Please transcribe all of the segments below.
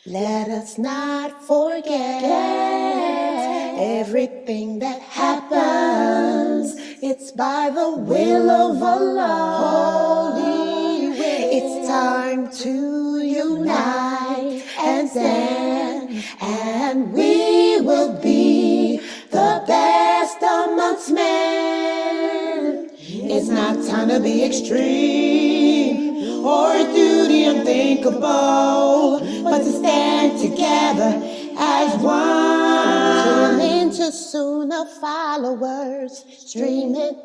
Let us not forget everything that happens. It's by the will of Allah. Holy will. It's time to unite and stand, and we will be the best amongst men. It's not time to be extreme or duty unthinkable, but to stand together as one. Tune into Sunnah followers, streaming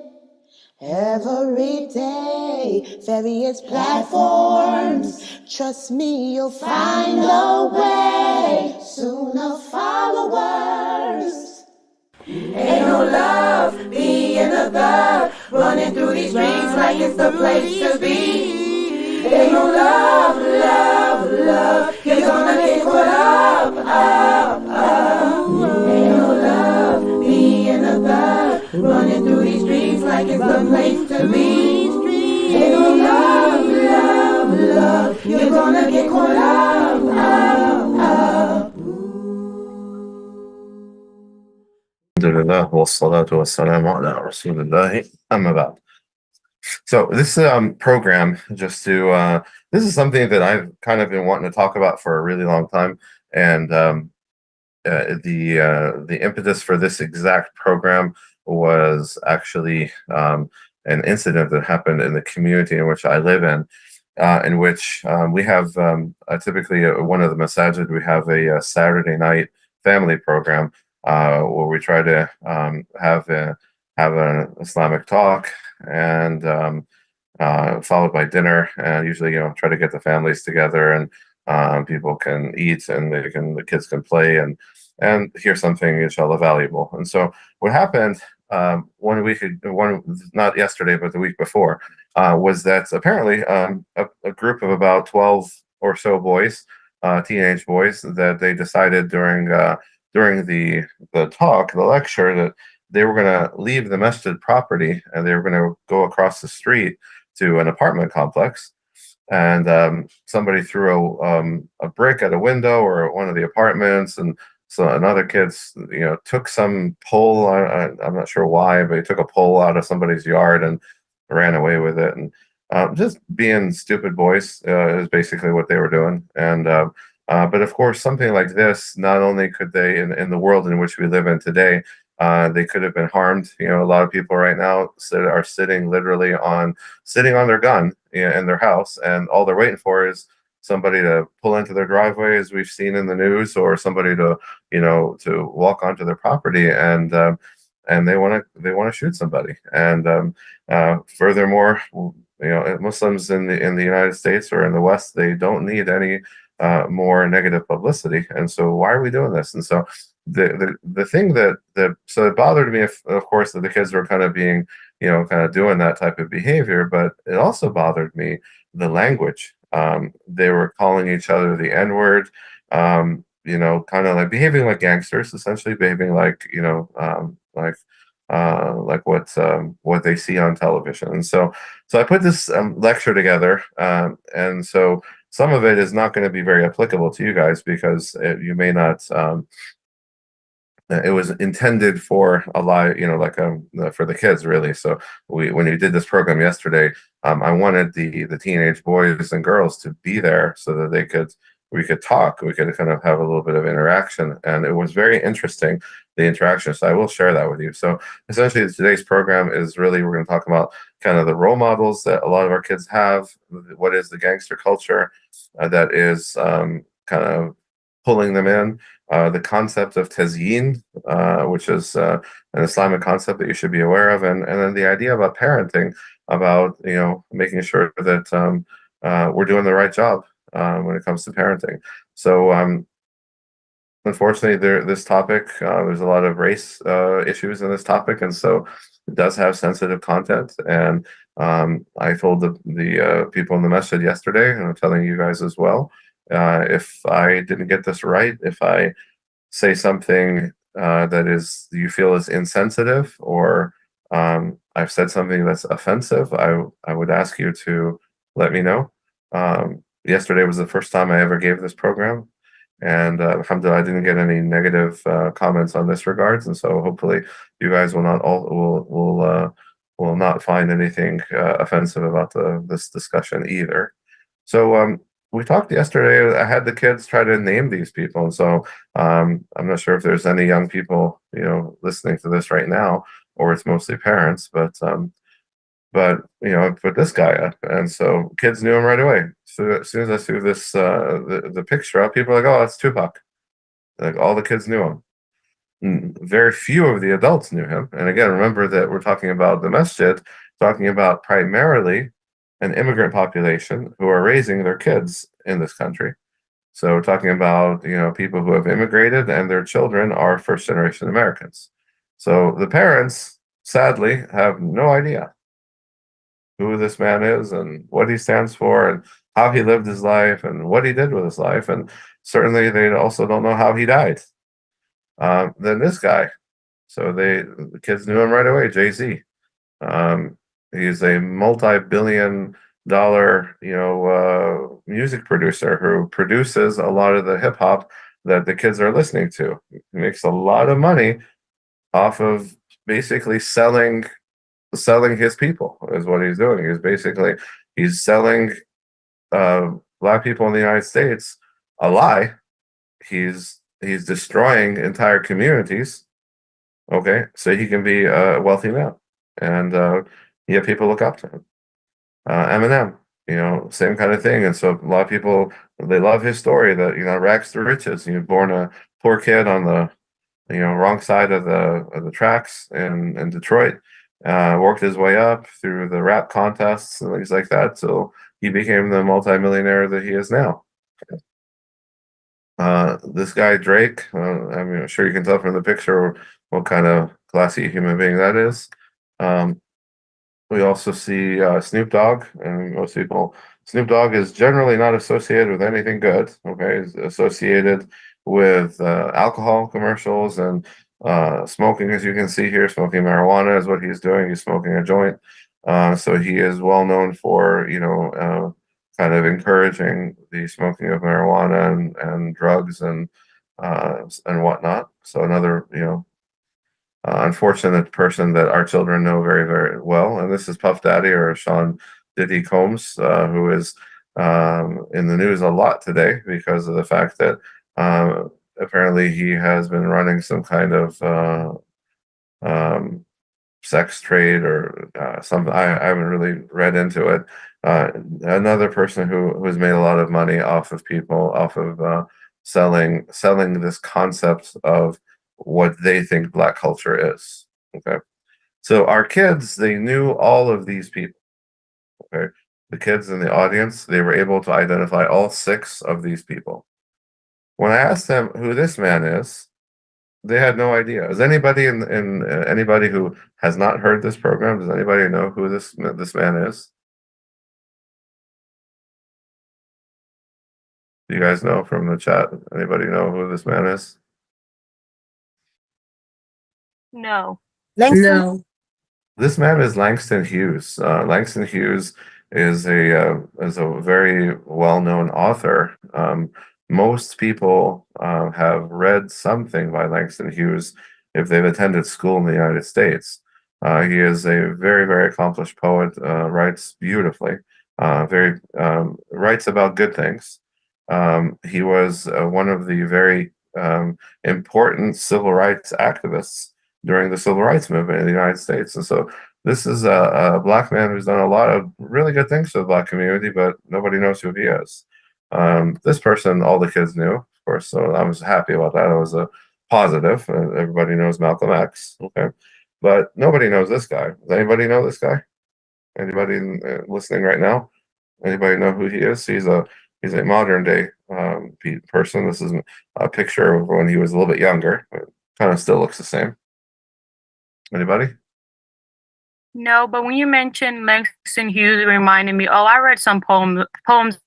every day, various platforms. Trust me, you'll find a way. Sunnah followers. Ain't no love being a thug, running through these streets like it's the place to be. Ain't no love, you're gonna get caught up. Ain't no love being a thug, running through these streets like it's the place to be. Ain't no love, you're gonna get caught up. Alhamdulillah, wassalatu wassalamu ala Rasulillah, amma ba'd. So this program, this is something that I've kind of been wanting to talk about for a really long time, and the impetus for this exact program was actually an incident that happened in the community in which I live in which we have typically one of the masajid, we have a Saturday night family program where we try to have an Islamic talk and followed by dinner, and usually try to get the families together and people can eat and the kids can play and hear something inshallah valuable. And so what happened not yesterday but the week before was that apparently a group of about 12 or so boys, teenage boys, that they decided during the talk, the lecture, that they were going to leave the masjid property and they were going to go across the street to an apartment complex. And somebody threw a brick at a window or one of the apartments, and so another kids took some pole. I'm not sure why, but he took a pole out of somebody's yard and ran away with it. And just being stupid boys is basically what they were doing. And but of course, something like this, not only could they, in the world in which we live in today, they could have been harmed. A lot of people right now are sitting literally on their gun in their house, and all they're waiting for is somebody to pull into their driveway, as we've seen in the news, or somebody to walk onto their property, and they want to shoot somebody. And furthermore, Muslims in the United States or in the West, they don't need any more negative publicity. And so why are we doing this? And so the thing that so it bothered me, of course, that the kids were kind of being kind of doing that type of behavior, but it also bothered me the language. They were calling each other the N-word, kind of like behaving like gangsters, essentially behaving like like what they see on television. And so I put this lecture together, and so some of it is not going to be very applicable to you guys because you may not. It was intended for a lot, for the kids, really. So when you did this program yesterday, I wanted the teenage boys and girls to be there so that we could talk, we could kind of have a little bit of interaction, and it was very interesting, the interaction. So I will share that with you. So essentially, today's program is really, we're going to talk about kind of the role models that a lot of our kids have. What is the gangster culture that is kind of pulling them in? The concept of tazyin, which is an Islamic concept that you should be aware of, and then the idea about parenting, about making sure that we're doing the right job when it comes to parenting. So unfortunately, this topic, there's a lot of race issues in this topic, and so it does have sensitive content. And I told the people in the masjid yesterday, and I'm telling you guys as well, if I didn't get this right, if I say something that you feel is insensitive, or I've said something that's offensive, I would ask you to let me know. Yesterday was the first time I ever gave this program, And alhamdulillah, I didn't get any negative comments on this regards, and so hopefully you guys will not all will not find anything offensive about this discussion either. So we talked yesterday. I had the kids try to name these people, and so I'm not sure if there's any young people listening to this right now, or it's mostly parents, but put this guy up, and so kids knew him right away. So as soon as I threw this the picture up, people were like, "Oh, that's Tupac." Like all the kids knew him. Very few of the adults knew him. And again, remember that we're talking about the masjid, talking about primarily an immigrant population who are raising their kids in this country. So we're talking about people who have immigrated and their children are first generation Americans. So the parents sadly have no idea who this man is and what he stands for and how he lived his life and what he did with his life. And certainly they also don't know how he died. Then this guy. So the kids knew him right away, Jay-Z. He's a multi-billion-dollar, music producer who produces a lot of the hip hop that the kids are listening to. He makes a lot of money off of basically selling his people is what he's doing. He's selling black people in the United States a lie. He's destroying entire communities. Okay, so he can be a wealthy man, and yet people look up to him. Eminem, same kind of thing. And so a lot of people, they love his story that rags to riches. He was born a poor kid on the wrong side of the tracks in Detroit. Worked his way up through the rap contests and things like that, so he became the multimillionaire that he is now. This guy Drake, I'm sure you can tell from the picture what kind of classy human being that is. We also see Snoop Dogg, and most people, Snoop Dogg is generally not associated with anything good. Okay, he's associated with alcohol commercials and smoking, as you can see here. Smoking marijuana is what he's doing. He's smoking a joint. So he is well known for kind of encouraging the smoking of marijuana and drugs and whatnot. So another unfortunate person that our children know very, very well. And this is Puff Daddy, or Sean Diddy Combs, who is in the news a lot today because of the fact that apparently he has been running some kind of sex trade or something. I haven't really read into it. Another person who has made a lot of money off of people, off of selling this concept of what they think black culture is. Okay, so our kids, they knew all of these people. Okay, the kids in the audience, they were able to identify all 6 of these people. When I asked them who this man is, they had no idea. Is anybody in anybody who has not heard this program? Does anybody know who this man is? Do you guys know from the chat? Anybody know who this man is? No. No. This man is Langston Hughes. Langston Hughes is a very well-known author. Most people have read something by Langston Hughes if they've attended school in the United States. He is a very, very accomplished poet, writes beautifully, writes about good things. He was one of the very important civil rights activists during the civil rights movement in the United States. And so this is a black man who's done a lot of really good things for the black community, but nobody knows who he is. This person, all the kids knew, of course, so I was happy about that. It was a positive. Everybody knows Malcolm X, okay? But nobody knows this guy. Does anybody know this guy? Anybody listening right now? Anybody know who he is? He's a modern day person. This is a picture of when he was a little bit younger. Kind of still looks the same. Anybody? No, but when you mentioned Langston Hughes, it reminded me, I read some poems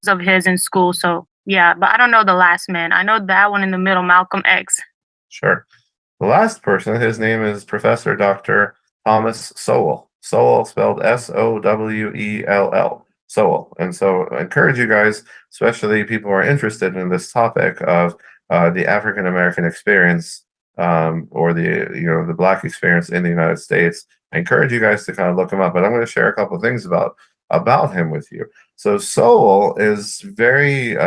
of his in school. So yeah, but I don't know the last man. I know that one in the middle, Malcolm X. Sure. The last person, his name is Professor Dr. Thomas Sowell. Sowell spelled Sowell. Sowell. And so I encourage you guys, especially people who are interested in this topic of the African American experience, or the Black experience in the United States. I encourage you guys to kind of look him up, but I'm going to share a couple of things about him with you. So Sowell is very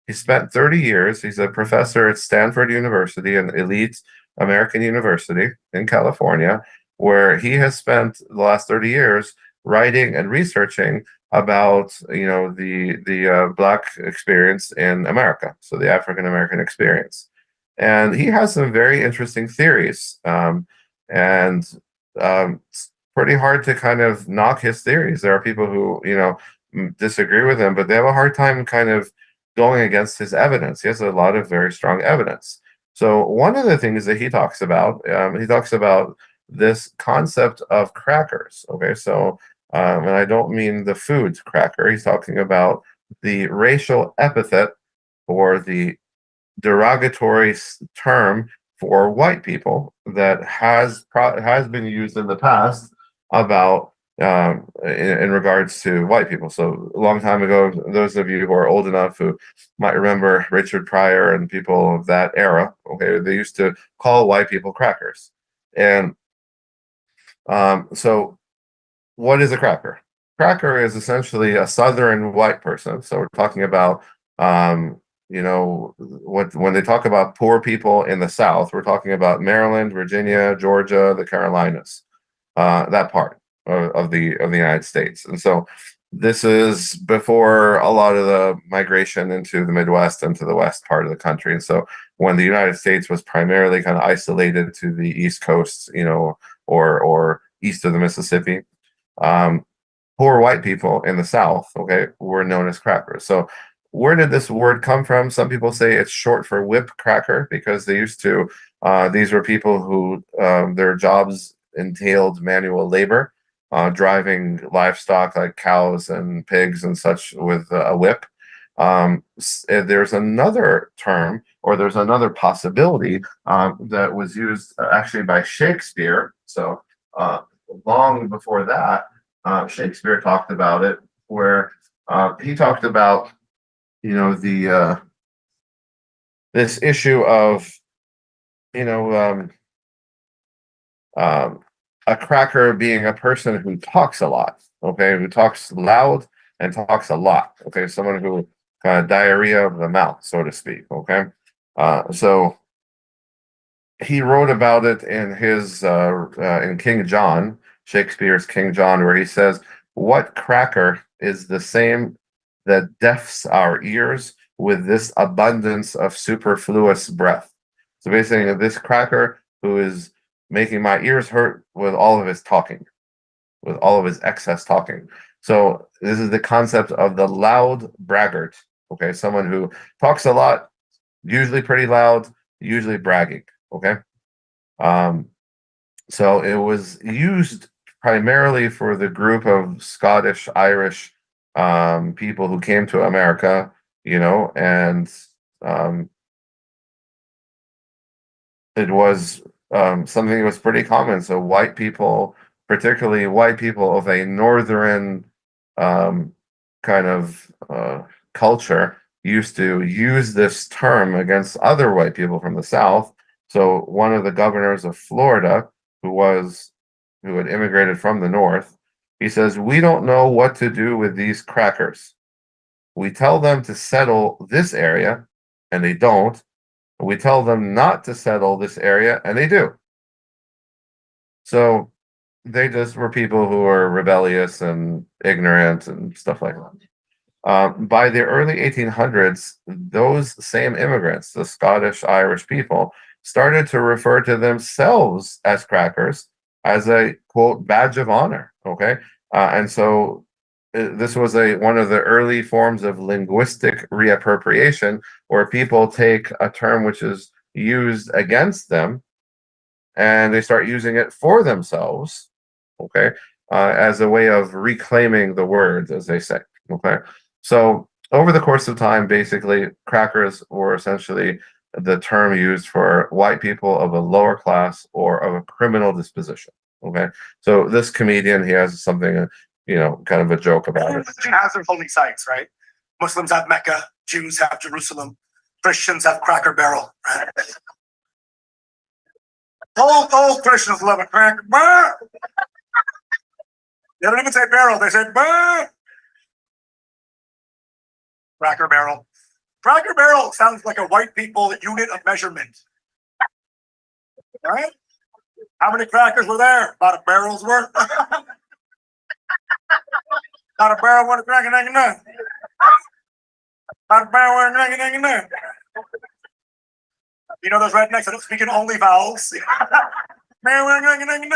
he spent 30 years. He's a professor at Stanford University, an elite American university in California, where he has spent the last 30 years writing and researching about the Black experience in America, so the African American experience. And he has some very interesting theories, and it's pretty hard to kind of knock his theories. There are people who disagree with him, but they have a hard time kind of going against his evidence. He has a lot of very strong evidence. So one of the things that he talks about this concept of crackers. Okay, so and I don't mean the food cracker. He's talking about the racial epithet or the derogatory term for white people that has been used in the past about in regards to white people. So a long time ago, those of you who are old enough who might remember Richard Pryor and people of that era, okay, they used to call white people crackers. And so what is a cracker? Cracker is essentially a Southern white person. So we're talking about, when they talk about poor people in the South, we're talking about Maryland, Virginia, Georgia, the Carolinas, that part of the United States. And so this is before a lot of the migration into the Midwest and to the west part of the country. And so when the United States was primarily kind of isolated to the East Coast, or east of the Mississippi, poor white people in the South, okay, were known as crackers. So where did this word come from? Some people say it's short for whip cracker because they used to, these were people who their jobs entailed manual labor, driving livestock like cows and pigs and such with a whip. There's another term, or there's another possibility that was used actually by Shakespeare. So long before that, Shakespeare talked about it, where he talked about the this issue of you know a cracker being a person who talks a lot, okay, who talks loud and talks a lot, okay, someone who kind of diarrhea of the mouth, so to speak, okay. So he wrote about it in his in King John, Shakespeare's King John, where he says, "What cracker is the same that deafs our ears with this abundance of superfluous breath?" So basically, this cracker who is making my ears hurt with all of his talking, with all of his excess talking. So this is the concept of the loud braggart. Okay, someone who talks a lot, usually pretty loud, usually bragging. Okay. So it was used primarily for the group of Scottish, Irish people who came to America, and it was something that was pretty common. So white people, particularly white people of a northern kind of culture, used to use this term against other white people from the South. So one of the governors of Florida, who had immigrated from the North, he says, "We don't know what to do with these crackers. We tell them to settle this area, and they don't. We tell them not to settle this area, and they do." So they just were people who were rebellious and ignorant and stuff like that. By the early 1800s, those same immigrants, the Scottish Irish people, started to refer to themselves as crackers as a quote badge of honor. Okay, and so this was one of the early forms of linguistic reappropriation, where people take a term which is used against them and they start using it for themselves. Okay, as a way of reclaiming the words, as they say. Okay, so over the course of time, basically, crackers were essentially the term used for white people of a lower class or of a criminal disposition. Okay, so this comedian, he has something, kind of a joke about it. Religion has their holy sites, right? Muslims have Mecca, Jews have Jerusalem, Christians have Cracker Barrel. Right? Old Christians love a cracker barrel. They don't even say barrel, they say barrel. Cracker Barrel. Cracker Barrel sounds like a white people unit of measurement. All right? How many crackers were there? About a barrel's worth. About a barrel worth of cracker, none. About a barrel worth of cracker, none. You know those rednecks that don't speak in only vowels? Barrel worth of cracker, none.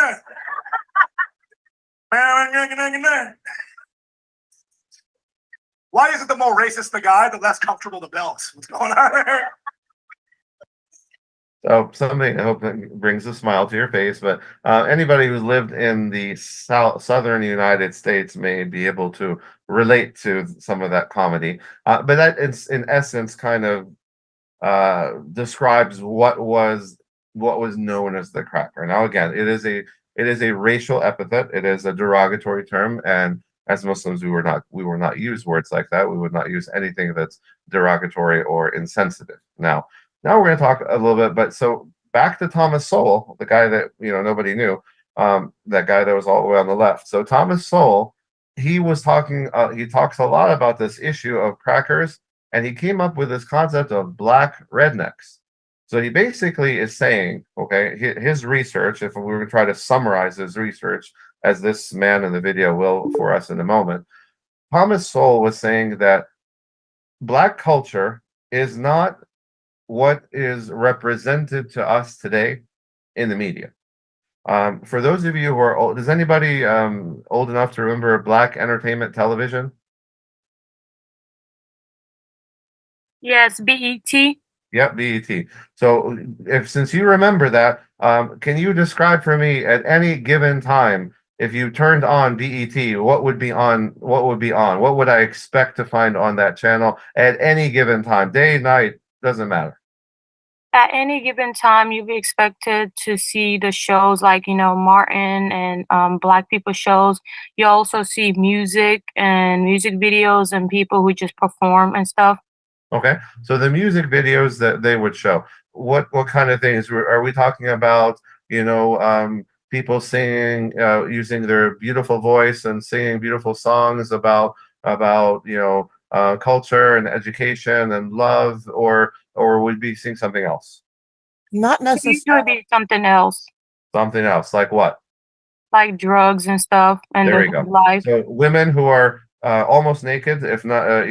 Barrel worth of cracker, none. Why is it the more racist the guy, the less comfortable the belt? What's going on there? So something I hope that brings a smile to your face, but anybody who's lived in the southern United States may be able to relate to some of that comedy. But that is, in essence, kind of describes what was known as the cracker. Now, again, it is a racial epithet. It is a derogatory term, and as Muslims, we were not use words like that. We would not use anything that's derogatory or insensitive. Now we're going to talk a little bit, but so back to Thomas Sowell, the guy that nobody knew, that guy that was all the way on the left. So Thomas Sowell, he was talking. He talks a lot about this issue of crackers, and he came up with this concept of black rednecks. So he basically is saying, okay, his research, if we were to try to summarize his research, as this man in the video will for us in a moment, Thomas Sowell was saying that black culture is not what is represented to us today in the media. For those of you who are old, is anybody old enough to remember black entertainment television? Yes, BET. Yep, BET. So, since you remember that, can you describe for me at any given time, if you turned on BET, what would be on? What would I expect to find on that channel at any given time, day, night, doesn't matter. At any given time, you'd be expected to see the shows like, Martin and Black people shows. You also see music and music videos and people who just perform and stuff. Okay, so the music videos that they would show, what kind of things are we talking about? People singing, using their beautiful voice and singing beautiful songs about culture and education and love, or would be seeing something else? Not It necessarily. usually be something else, Something else, like what? like drugs and stuff, and There the we go. life. So women who are almost naked, if not,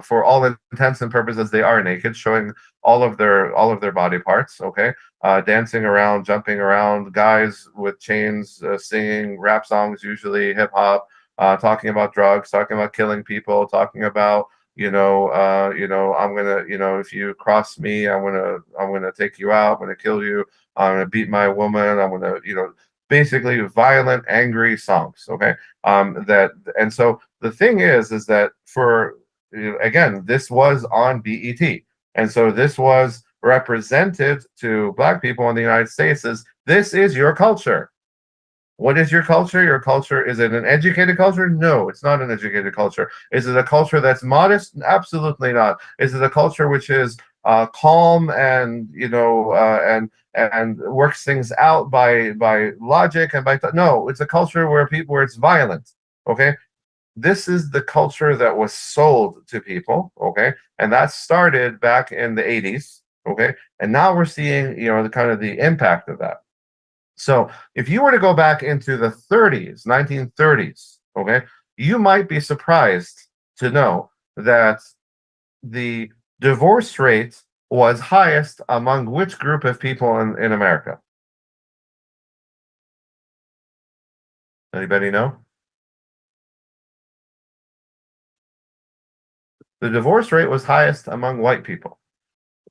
for all intents and purposes, they are naked, showing all of their body parts. Okay, dancing around, jumping around, guys with chains, singing rap songs, usually hip hop, talking about drugs, talking about killing people, talking about I'm gonna, if you cross me, I'm gonna take you out, I'm gonna kill you, I'm gonna beat my woman, I'm gonna, basically violent, angry songs. Okay, and so the thing is that for again, this was on BET, and so this was represented to black people in the United States as this is your culture. What is your culture? Your culture, is it an educated culture? No, it's not an educated culture. Is it a culture that's modest? Absolutely not. Is it a culture which is calm and and works things out by logic and by no? It's a culture where it's violent. Okay, this is the culture that was sold to people. Okay, and that started back in the 80s. Okay, and now we're seeing the kind of the impact of that. So if you were to go back into the 30s, 1930s, okay, you might be surprised to know that the divorce rate was highest among which group of people in America? Anybody know? The divorce rate was highest among white people.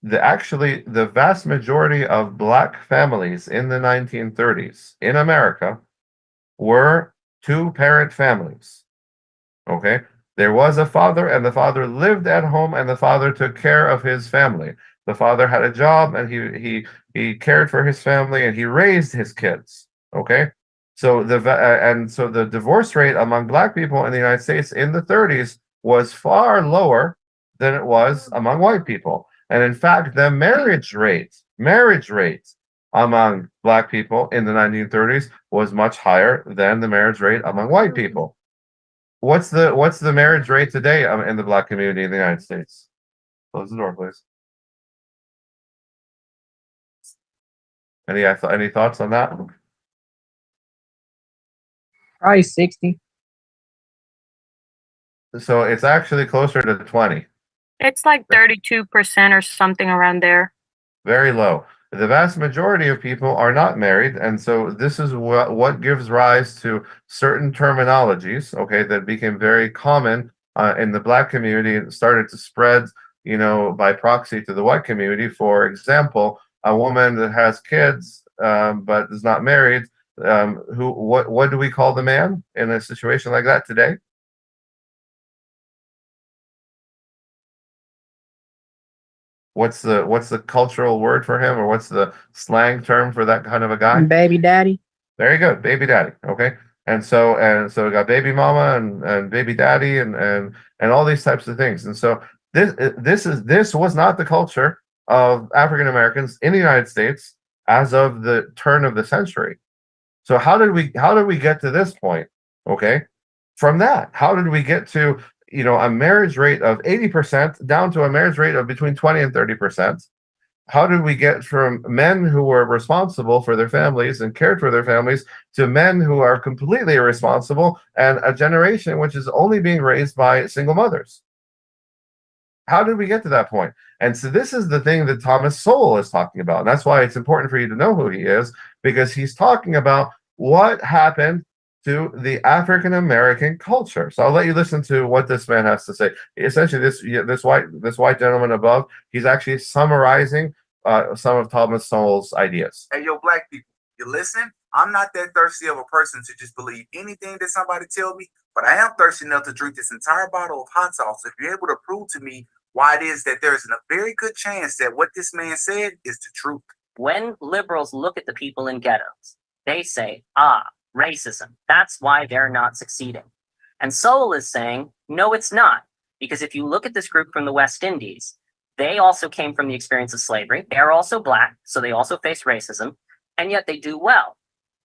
The vast majority of black families in the 1930s in America were two-parent families. Okay, there was a father, and the father lived at home, and the father took care of his family. The father had a job, and he cared for his family, and he raised his kids. Okay, So the divorce rate among black people in the United States in the 30s was far lower than it was among white people. And in fact, the marriage rate among black people in the 1930s was much higher than the marriage rate among white people. What's the marriage rate today in the black community in the United States? Close the door, please. Any thoughts on that? Probably 60. So it's actually closer to 20. It's like 32% or something around there. Very low. The vast majority of people are not married, and so this is what gives rise to certain terminologies, okay, that became very common in the black community and started to spread, by proxy to the white community. For example, a woman that has kids but is not married, what do we call the man in a situation like that today? What's the cultural word for him, or what's the slang term for that kind of a guy? Baby daddy. Very good, baby daddy. Okay, and so we got baby mama and baby daddy and all these types of things. And so this was not the culture of African Americans in the United States as of the turn of the century. So how did we get to this point? Okay, from that, how did we get to a marriage rate of 80% down to a marriage rate of between 20 and 30%? How did we get from men who were responsible for their families and cared for their families to men who are completely irresponsible and a generation which is only being raised by single mothers? How did we get to that point? And so this is the thing that Thomas Sowell is talking about. And that's why it's important for you to know who he is, because he's talking about what happened to the African American culture. So I'll let you listen to what this man has to say. Essentially, this white gentleman above, he's actually summarizing some of Thomas Sowell's ideas. Hey, yo, black people, you listen? I'm not that thirsty of a person to just believe anything that somebody tells me, but I am thirsty enough to drink this entire bottle of hot sauce. If you're able to prove to me why it is that there's a very good chance that what this man said is the truth. When liberals look at the people in ghettos, they say, racism. That's why they're not succeeding. And Sowell is saying, no, it's not. Because if you look at this group from the West Indies, they also came from the experience of slavery. They're also black, so they also face racism, and yet they do well.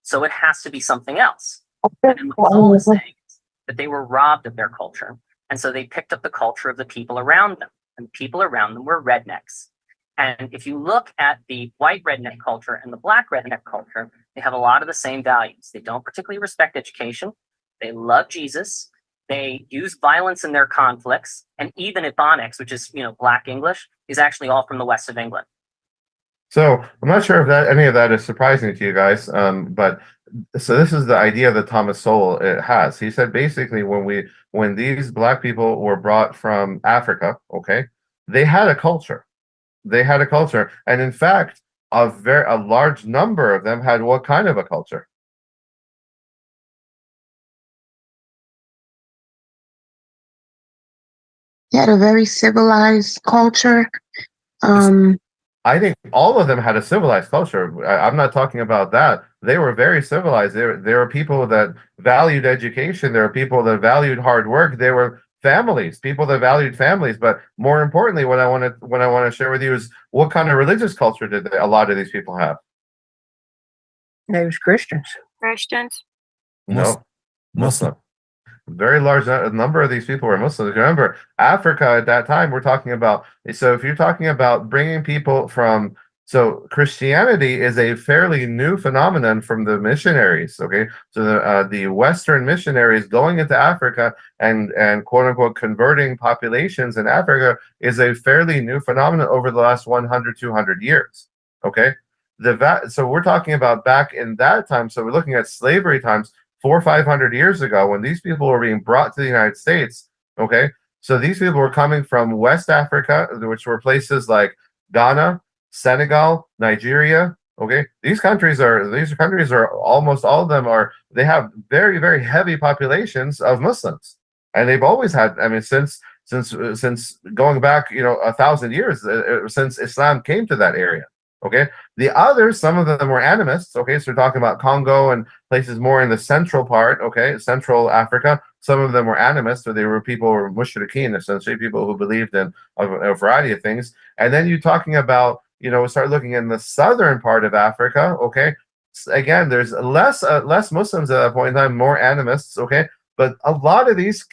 So it has to be something else. And what Sowell is saying is that they were robbed of their culture, and so they picked up the culture of the people around them, and the people around them were rednecks. And if you look at the white redneck culture and the black redneck culture, they have a lot of the same values. They don't particularly respect education. They love Jesus. They use violence in their conflicts. And even Ebonics, which is, black English, is actually all from the west of England. So I'm not sure if any of that is surprising to you guys, but so this is the idea that Thomas Sowell has. He said basically when these black people were brought from Africa, okay, they had a culture. They had a culture, and in fact, a large number of them had what kind of a culture? They had a very civilized culture. I think all of them had a civilized culture. I'm not talking about that. They were very civilized. There were people that valued education. There were people that valued hard work. There were people that valued families. But more importantly, what I want to share with you is what kind of religious culture did a lot of these people have? They was Christians. Christians. No, Muslim. Very large number of these people were Muslims. Remember, Africa at that time, we're talking about. So if you're talking about bringing people from, so Christianity is a fairly new phenomenon from the missionaries. Okay, so the Western missionaries going into Africa and quote unquote converting populations in Africa is a fairly new phenomenon over the last 100, 200 years. Okay, so we're talking about back in that time. So we're looking at slavery times. 400 or 500 years ago, when these people were being brought to the United States, okay, so these people were coming from West Africa, which were places like Ghana, Senegal, Nigeria. Okay, these countries are almost all of them they have very, very heavy populations of Muslims, and they've always had. I mean, since going back, 1,000 years since Islam came to that area. Okay. The others, some of them were animists. Okay. So we're talking about Congo and places more in the central part. Okay. Central Africa. Some of them were animists, so they were people who were mushrikeen, essentially, people who believed in a variety of things. And then you're talking about, start looking in the southern part of Africa. Okay. Again, there's less Muslims at that point in time, more animists. Okay. But a lot of these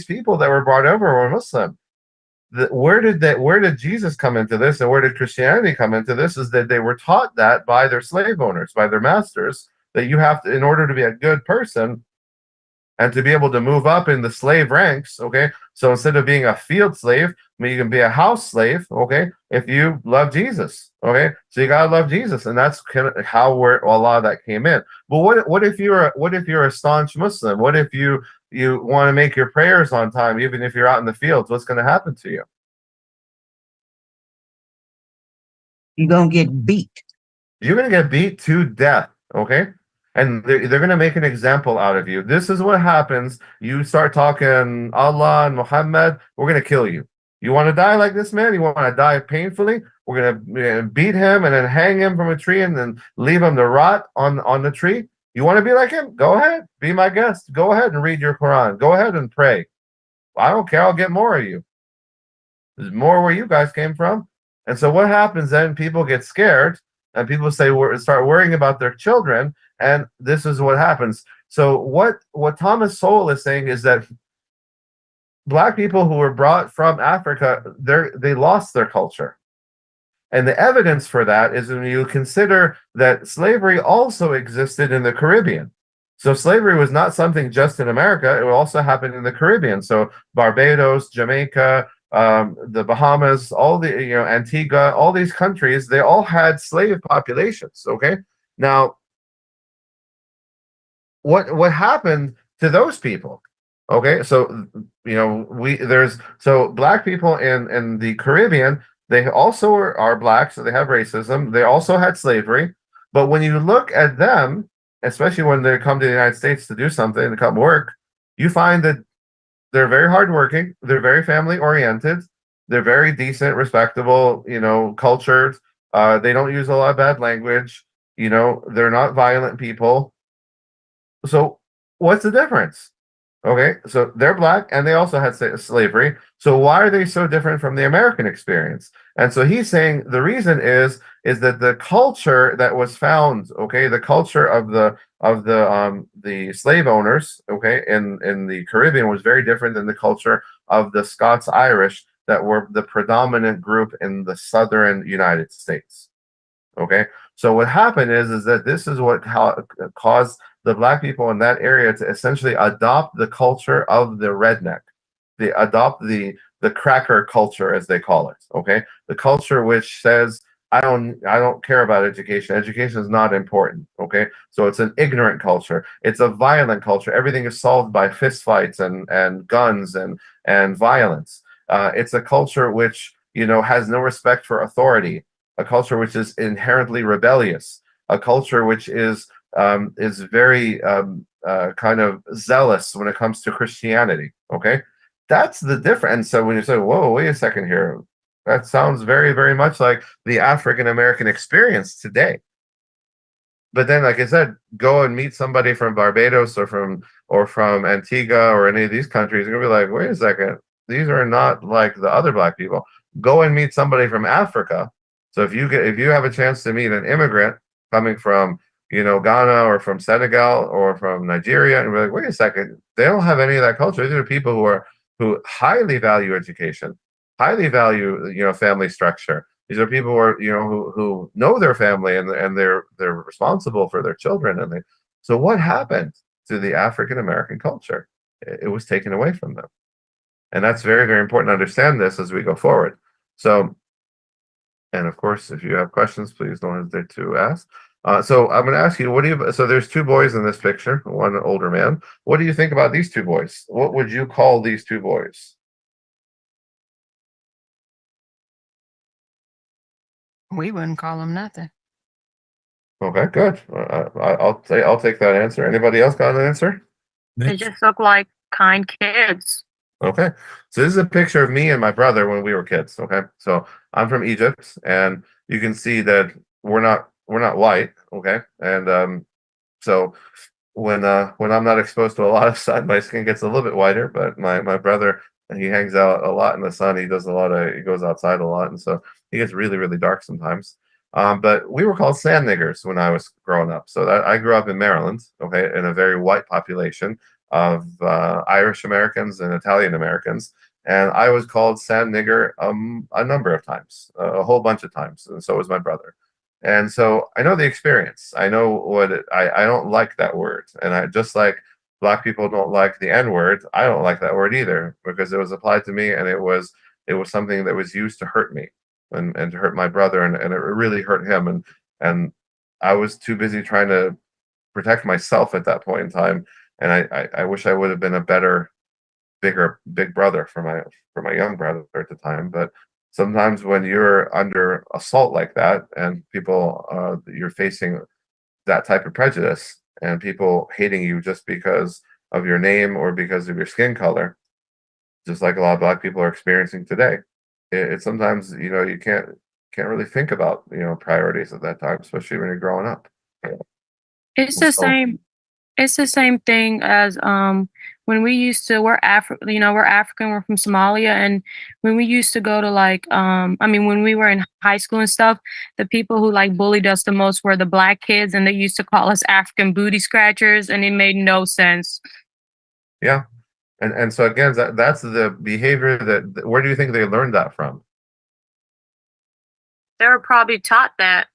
people that were brought over were Muslim. Where did Jesus come into this, and where did Christianity come into this? Is that they were taught that by their slave owners, by their masters, that you have to, in order to be a good person and to be able to move up in the slave ranks. Okay, so instead of being a field slave, you can be a house slave. Okay, if you love Jesus. Okay, so you gotta love Jesus, and that's kind of how a lot of that came in. But what if you're a staunch Muslim? What if you want to make your prayers on time, even if you're out in the fields? What's going to happen to you? You're going to get beat. You're going to get beat to death. Okay. And they're going to make an example out of you. This is what happens. You start talking Allah and Muhammad, we're going to kill you. You want to die like this man? You want to die painfully? We're going to beat him and then hang him from a tree and then leave him to rot on the tree. You want to be like him? Go ahead. Be my guest. Go ahead and read your Quran. Go ahead and pray. I don't care. I'll get more of you. There's more where you guys came from. And so what happens then? People get scared and people start worrying about their children. And this is what happens. So what Thomas Sowell is saying is that Black people who were brought from Africa, they lost their culture. And the evidence for that is when you consider that slavery also existed in the Caribbean. So slavery was not something just in America. It also happened in the Caribbean. So Barbados, Jamaica, the Bahamas, all the, Antigua, all these countries, they all had slave populations. Okay. Now, what happened to those people? Okay. So, so Black people in the Caribbean, they also are Black, so they have racism. They also had slavery. But when you look at them, especially when they come to the United States to do something, to come work, you find that they're very hardworking. They're very family oriented. They're very decent, respectable, cultured. They don't use a lot of bad language. They're not violent people. So what's the difference? Okay, so they're Black and they also had slavery. So why are they so different from the American experience? And so he's saying the reason is that the culture that was found, okay, the culture of the slave owners, okay, in the Caribbean was very different than the culture of the Scots Irish that were the predominant group in the southern United States. Okay, so what happened is that this is what caused the Black people in that area to essentially adopt the culture of the redneck. They adopt the cracker culture, as they call it. Okay, the culture which says, I don't care about education. Education is not important. Okay, so it's an ignorant culture. It's a violent culture. Everything is solved by fistfights and guns and violence. It's a culture which has no respect for authority. A culture which is inherently rebellious. A culture which is very kind of zealous when it comes to Christianity. Okay, that's the difference. And so when you say, "Whoa, wait a second here," that sounds very, very much like the African American experience today. But then, like I said, go and meet somebody from Barbados or from Antigua or any of these countries, you're gonna be like, "Wait a second, these are not like the other Black people." Go and meet somebody from Africa. So if you have a chance to meet an immigrant coming from Ghana or from Senegal or from Nigeria, and we're like, wait a second, they don't have any of that culture. These are people who highly value education, highly value family structure. These are people who are who know their family and they're responsible for their children. So what happened to the African American culture? It was taken away from them, and that's very, very important to understand this as we go forward. So. And of course, if you have questions, please don't hesitate to ask. So I'm going to ask you, so there's two boys in this picture, one older man. What do you think about these two boys? What would you call these two boys? We wouldn't call them nothing. Okay, good. I'll take that answer. Anybody else got an answer? They just look like kind kids. Okay, so this is a picture of me and my brother when we were kids. Okay, so I'm from Egypt, and you can see that we're not white. Okay, and so when I'm not exposed to a lot of sun, my skin gets a little bit whiter. But my brother, he hangs out a lot in the sun. He goes outside a lot, and so he gets really dark sometimes. But we were called sand niggers when I was growing up. So I grew up in Maryland, okay, in a very white population of Irish Americans and Italian Americans, and I was called sand nigger a number of times, a whole bunch of times, and so was my brother. And so I know the experience. I know I don't like that word. And I just like black people don't like the N word. I don't like that word either because it was applied to me and it was something that was used to hurt me and to hurt my brother and it really hurt him. And I was too busy trying to protect myself at that point in time. And I wish I would have been a better, big brother for my young brother at the time. But sometimes when you're under assault like that and people you're facing that type of prejudice and people hating you just because of your name or because of your skin color, just like a lot of black people are experiencing today, it sometimes you can't really think about priorities at that time, especially when you're growing up. It's And the so same. It's the same thing as when we used to we're African, we're from Somalia, and when we used to go to like when we were in high school and stuff, the people who like bullied us the most were the black kids, and they used to call us African booty scratchers, and it made no sense. yeah, and so again, that's the behavior where do you think they learned that from? They were probably taught that.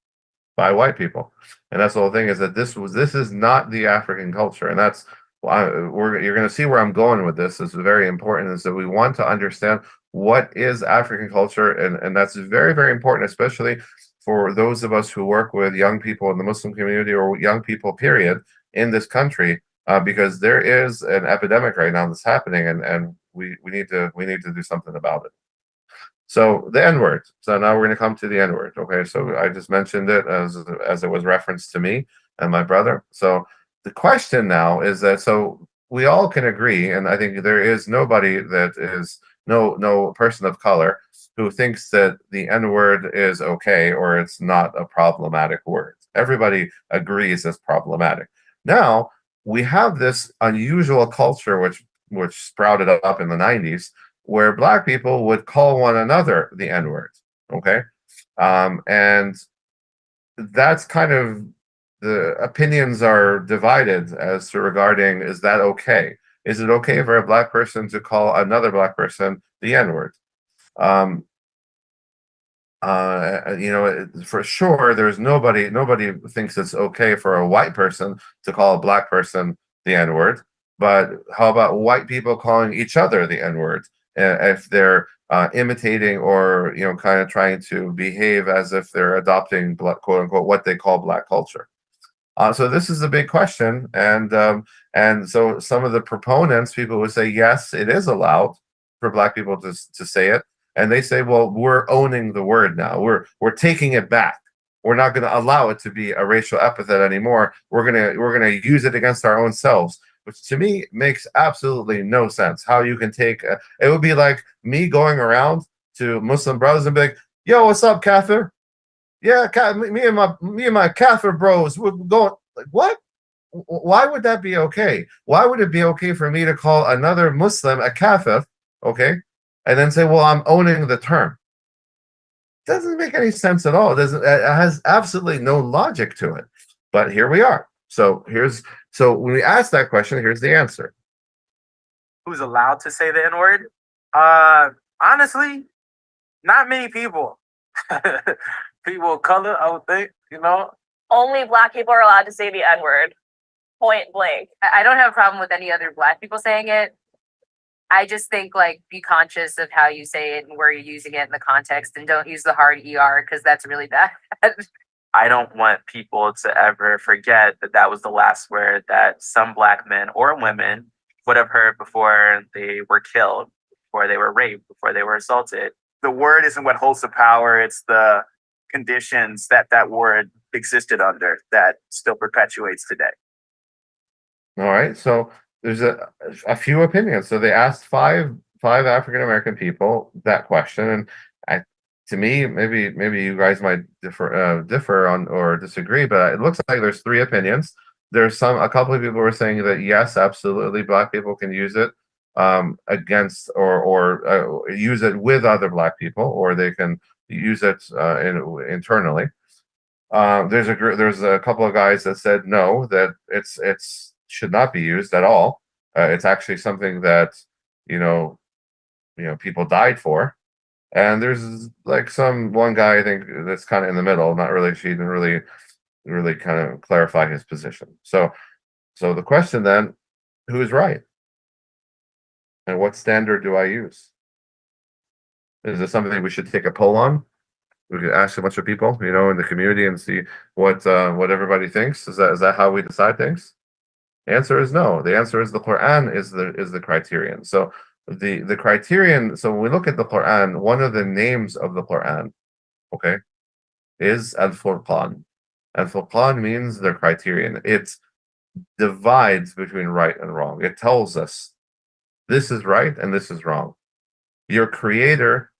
By white people. And that's the whole thing is that this is not the African culture. And that's why you're going to see where I'm going with this. This is very important is that we want to understand what is African culture. And that's very important, especially for those of us who work with young people in the Muslim community or young people, period, in this country, because there is an epidemic right now that's happening and we need to do something about it. So the N word. So now we're going to come to the N word. Okay, so I just mentioned it as it was referenced to me and my brother. So the question now is that so we all can agree, and I think there is nobody that is no person of color who thinks that the N word is okay or it's not a problematic word. Everybody agrees it's problematic. Now we have this unusual culture which sprouted up in the 90s where black people would call one another the N word. Okay. And that's kind of the opinions are divided as to regarding is that okay? Is it okay for a black person to call another black person the N word? Um, for sure, there's nobody thinks it's okay for a white person to call a black person the N word. But how about white people calling each other the N word if they're imitating or kind of trying to behave as if they're adopting quote unquote what they call black culture? So this is a big question, and so some of the proponents, people would say yes, it is allowed for black people to say it, and they say, well, we're owning the word now. We're taking it back. We're not going to allow it to be a racial epithet anymore. We're gonna use it against our own selves, which to me makes absolutely no sense. How you can take it would be like me going around to Muslim brothers and be like, "Yo, what's up, Kafir? Yeah, me and my Kafir bros, we're going like what? Why would that be okay? Why would it be okay for me to call another Muslim a Kafir, okay, and then say, well, I'm owning the term? Doesn't make any sense at all. It has absolutely no logic to it. But here we are. So when we ask that question, here's the answer. Who's allowed to say the N word? Honestly, not many people. People of color, I would think, Only black people are allowed to say the N word. Point blank. I don't have a problem with any other black people saying it. I just think be conscious of how you say it and where you're using it in the context, and don't use the hard ER because that's really bad. I don't want people to ever forget that that was the last word that some black men or women would have heard before they were killed, before they were raped, before they were assaulted. The word isn't what holds the power. It's the conditions that word existed under that still perpetuates today. All right. So there's a few opinions. So they asked five five African American people that question, and I, to me, maybe you guys might differ on or disagree, but it looks like there's three opinions. There's a couple of people who are saying that yes, absolutely, black people can use it against or use it with other black people, or they can use it internally. There's a couple of guys that said no, that it's should not be used at all. It's actually something that you know people died for. And there's like one guy I think that's kind of in the middle. Not really. She didn't really kind of clarify his position. So the question then, who is right, and what standard do I use? Is this something we should take a poll on? We could ask a bunch of people, in the community and see what everybody thinks. Is that how we decide things? The answer is no. The answer is the Quran is the criterion. So the criterion. So when we look at the Quran, one of the names of the Quran, okay, is Al-Furqan. Al-Furqan means the criterion. It divides between right and wrong. It tells us this is right and this is wrong. Your creator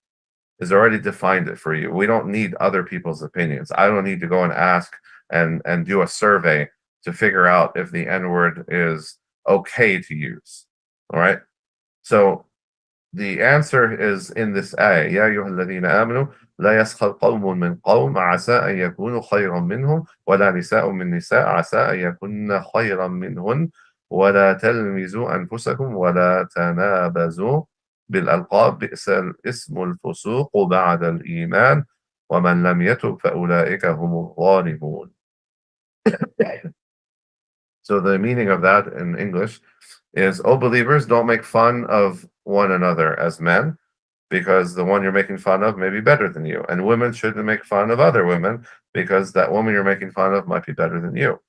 has already defined it for you. We don't need other people's opinions. I don't need to go and ask and do a survey to figure out if the N-word is okay to use. All right. So the answer is in this ayah. يا أيها الذين آمنوا لا يسخر قوم من قوم عسى أن يكونوا خيرا منهم ولا نساء من نساء عسى أن يكون خيرا منهن ولا تلمزوا أنفسكم ولا تنابزوا بالألقاب بئس الاسم الفسوق بعد الإيمان ومن لم يتب فأولئك هم الظالمون. So the meaning of that in English is, "O believers, don't make fun of one another as men, because the one you're making fun of may be better than you. And women shouldn't make fun of other women, because that woman you're making fun of might be better than you."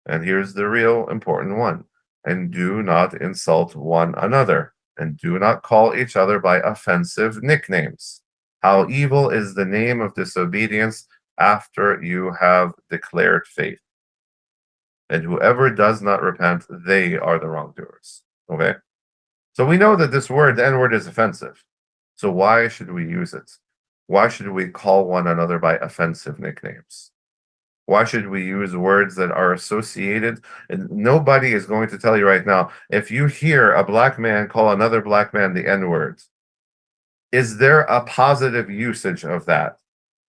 And here's the real important one. "And do not insult one another, and do not call each other by offensive nicknames. How evil is the name of disobedience after you have declared faith. And whoever does not repent, they are the wrongdoers." Okay? So we know that this word, the N-word, is offensive. So why should we use it? Why should we call one another by offensive nicknames? Why should we use words that are associated? And nobody is going to tell you right now, if you hear a black man call another black man the N-word, is there a positive usage of that?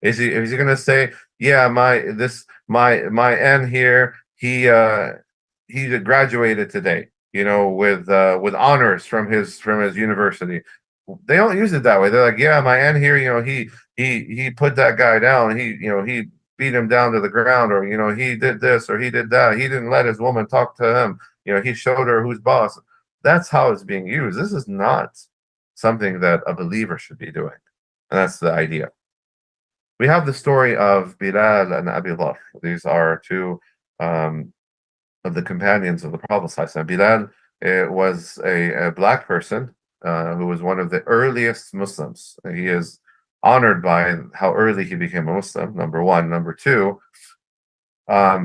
Is he going to say, yeah, my N here, he graduated today, with honors from his university. They don't use it that way. They're like, yeah, my N here, he put that guy down. He beat him down to the ground, or he did this or he did that. He didn't let his woman talk to him. He showed her who's boss. That's how it's being used. This is not something that a believer should be doing. And that's the idea. We have the story of Bilal and Abi Dhar. These are two of the companions of the Prophet. Bilal was a black person who was one of the earliest Muslims. He is honored by how early he became a Muslim, number one. Number two,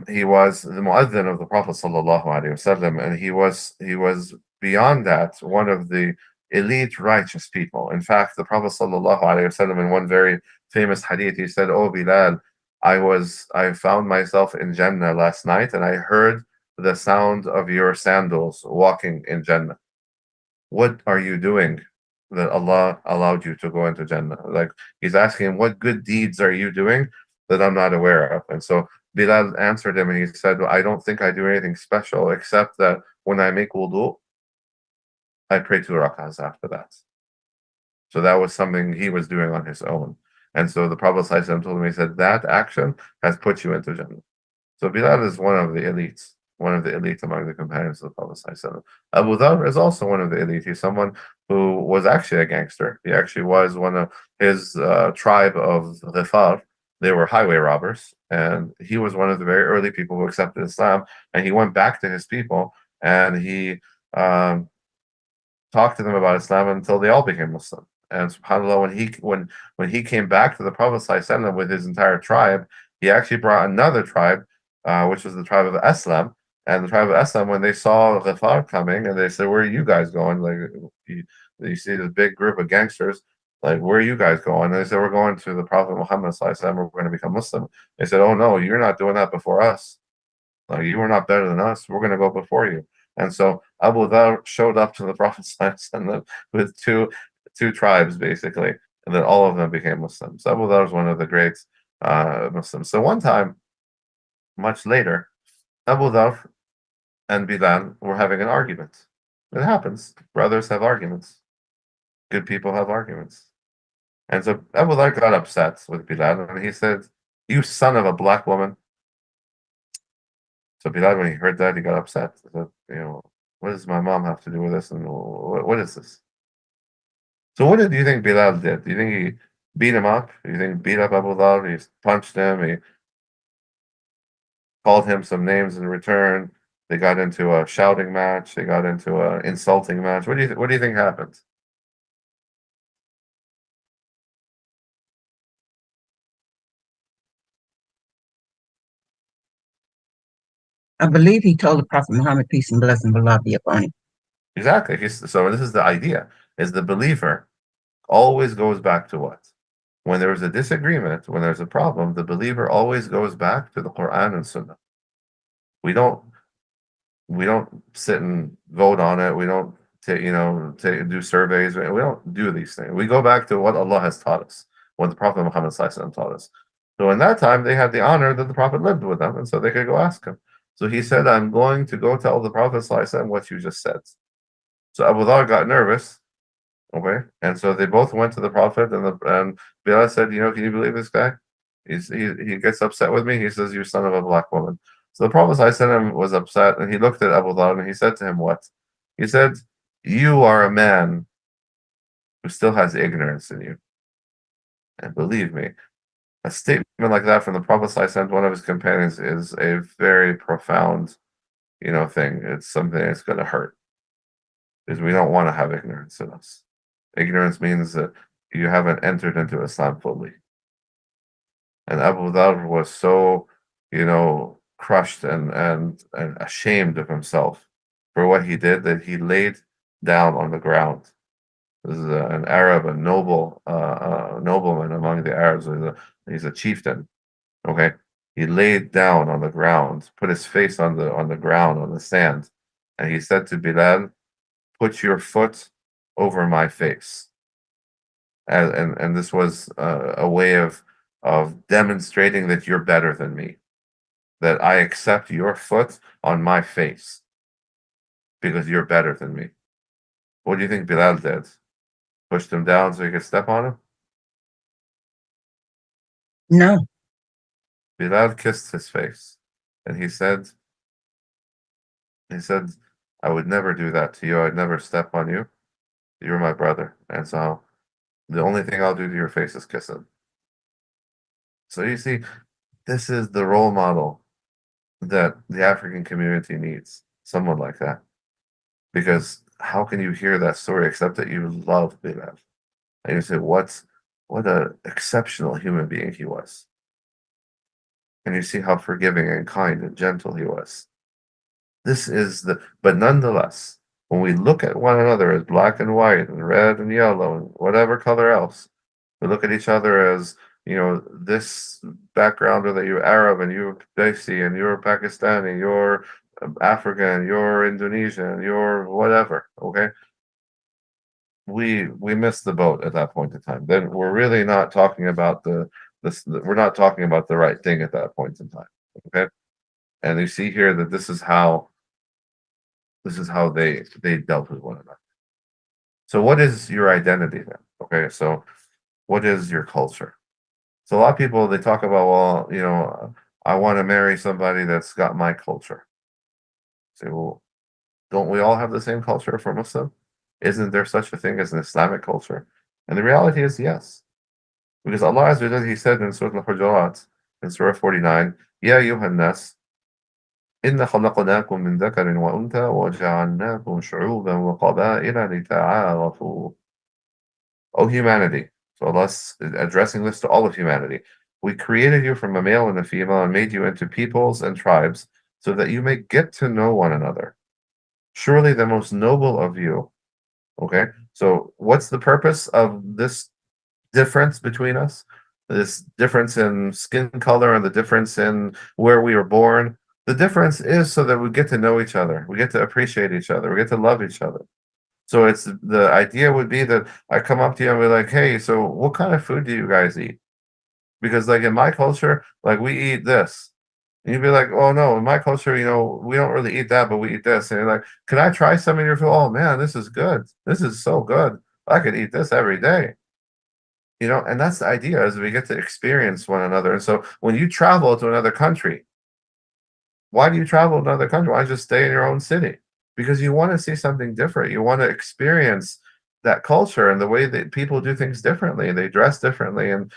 he was the mu'adhin of the Prophet ﷺ, and he was beyond that one of the elite righteous people. In fact, the Prophet ﷺ, in one very famous hadith, he said, "Oh Bilal, I found myself in Jannah last night, and I heard the sound of your sandals walking in Jannah. What are you doing that Allah allowed you to go into Jannah?" Like, he's asking him, what good deeds are you doing that I'm not aware of? And so Bilal answered him, and he said, "Well, I don't think I do anything special, except that when I make wudu, I pray 2 rak'ahs after that." So that was something he was doing on his own. And so the Prophet ﷺ told him, he said, that action has put you into Jannah. So Bilal is one of the elites, among the companions of the Prophet ﷺ. Abu Dhar is also one of the elite. He's someone who was actually a gangster. He actually was one of his tribe of Ghifar. They were highway robbers. And he was one of the very early people who accepted Islam. And he went back to his people, and he talked to them about Islam until they all became Muslim. And subhanAllah, when he came back to the Prophet ﷺ with his entire tribe, he actually brought another tribe, which was the tribe of Islam, And the tribe of Eslam, when they saw Ghafar coming, and they said, "Where are you guys going?" Like you see this big group of gangsters. Like, where are you guys going? And they said, "We're going to the Prophet Muhammad sallallahu alaihi wasallam. We're going to become Muslim." They said, "Oh no, you're not doing that before us. Like, you are not better than us. We're going to go before you." And so Abu Dhar showed up to the Prophet sallallahu alaihi wasallam with two tribes basically, and then all of them became Muslims. Abu Dhar was one of the great Muslims. So one time, much later, Abu Dhar and Bilal were having an argument. It happens. Brothers have arguments. Good people have arguments. And so Abu Dhar got upset with Bilal and he said, "You son of a black woman." So Bilal, when he heard that, he got upset. He said, what does my mom have to do with this? And what is this? So what do you think Bilal did? Do you think he beat him up? Do you think he beat up Abu Dhar? He punched him? He called him some names in return? They got into a shouting match. They got into an insulting match. What do you think happened? I believe he told the Prophet Muhammad, peace and blessing of Allah be upon him. Exactly. So this is the idea: is the believer always goes back to what? When there is a disagreement, when there's a problem, the believer always goes back to the Quran and Sunnah. We don't sit and vote on it. We don't do surveys. We don't do these things. We go back to what Allah has taught us, what the Prophet Muhammad ﷺ taught us. So in that time, they had the honor that the Prophet lived with them, and so they could go ask him. So he said, "I'm going to go tell the Prophet ﷺ what you just said." So Abu Dhar got nervous. Okay, and so they both went to the Prophet, and Bilal said, "Can you believe this guy? He gets upset with me. He says, 'You son of a black woman.'" So the Prophet ﷺ was upset, and he looked at Abu Dhar and he said to him, "What?" He said, "You are a man who still has ignorance in you." And believe me, a statement like that from the Prophet ﷺ to one of his companions is a very profound, thing. It's something that's going to hurt, because we don't want to have ignorance in us. Ignorance means that you haven't entered into Islam fully. And Abu Dhar was so, crushed and ashamed of himself for what he did, that he laid down on the ground. This is an Arab, a nobleman among the Arabs. He's a chieftain. Okay, he laid down on the ground, put his face on the ground, on the sand, and he said to Bilal, "Put your foot over my face." And this was a way of demonstrating that you're better than me, that I accept your foot on my face because you're better than me. What do you think Bilal did? Pushed him down so he could step on him? No. Bilal kissed his face, and he said, "I would never do that to you. I'd never step on you. You're my brother, and so the only thing I'll do to your face is kiss him." So you see, this is the role model that the African community needs. Someone like that. Because how can you hear that story except that you love Bilal? And you say, what an exceptional human being he was. And you see how forgiving and kind and gentle he was. But nonetheless, when we look at one another as black and white and red and yellow and whatever color else, we look at each other as, this backgrounder, that you're Arab and you're Desi and you're Pakistani, you're African, you're Indonesian, you're whatever, okay? We miss the boat at that point in time. Then we're really not talking about we're not talking about the right thing at that point in time, okay? And you see here that this is how they dealt with one another. So what is your identity then? Okay, so what is your culture? So a lot of people, they talk about, well, I want to marry somebody that's got my culture. Say, well, don't we all have the same culture for Muslim? Isn't there such a thing as an Islamic culture? And the reality is yes. Because Allah Azza wa Jalla, He said in Surah Al-Hujurat, in Surah 49, Ya ayyuhan nas, إِنَّا خَلَقْنَاكُم مِّن ذَكَرٍ وَأُنثَىٰ وَجَعَلْنَاكُمْ شُعُوبًا وَقَبَائِلَ لِتَعَارَفُوا. O humanity. So Allah's addressing this to all of humanity. We created you from a male and a female and made you into peoples and tribes so that you may get to know one another. Surely the most noble of you. Okay, so what's the purpose of this difference between us? This difference in skin color and the difference in where we were born. The difference is so that we get to know each other. We get to appreciate each other. We get to love each other. So it's the idea would be that I come up to you and be like, hey, so what kind of food do you guys eat? Because like in my culture, like we eat this. And you'd be like, oh no, in my culture, we don't really eat that, but we eat this. And you're like, can I try some of your food? Oh man, this is good. This is so good. I could eat this every day. And that's the idea is we get to experience one another. And so when you travel to another country, why do you travel to another country? Why just stay in your own city? Because you want to see something different. You want to experience that culture and the way that people do things differently. They dress differently and